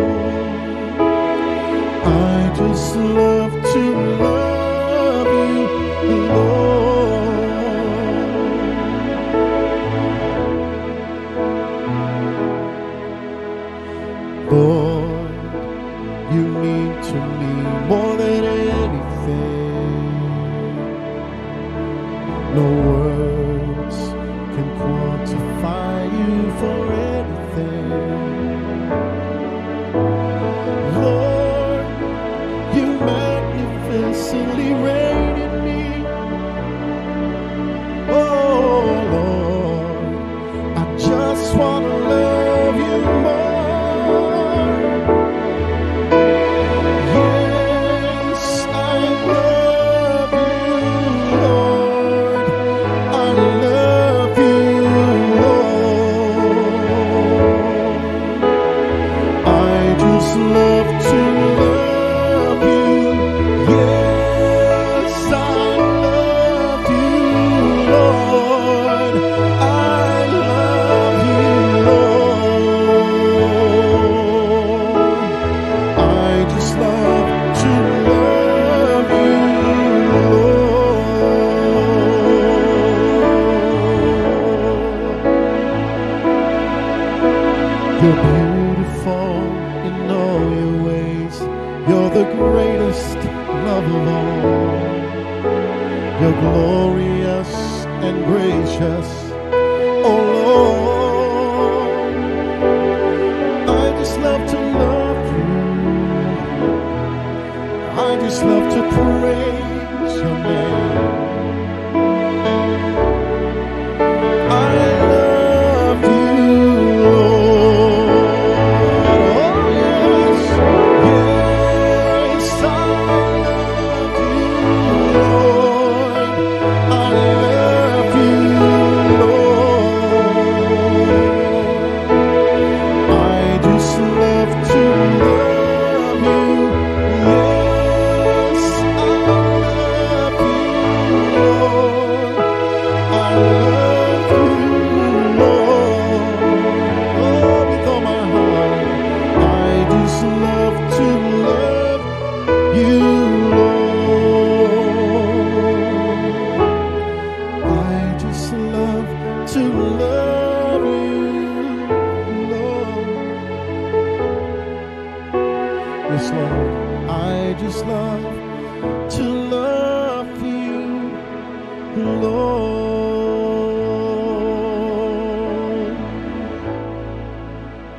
[SPEAKER 6] I just love to love you, Lord. Lord, you mean to me more than anything. No words can quantify you for anything. Lord, you magnificently reign in me. Oh Lord, I just want to love you more. Yes, I love you, Lord. I love you, Lord. I just love to love you. Yes, I love you, Lord. I love you, Lord. I just love to love you, Lord. You're beautiful in all your ways. You're the greatest love of all. You're glorious and gracious.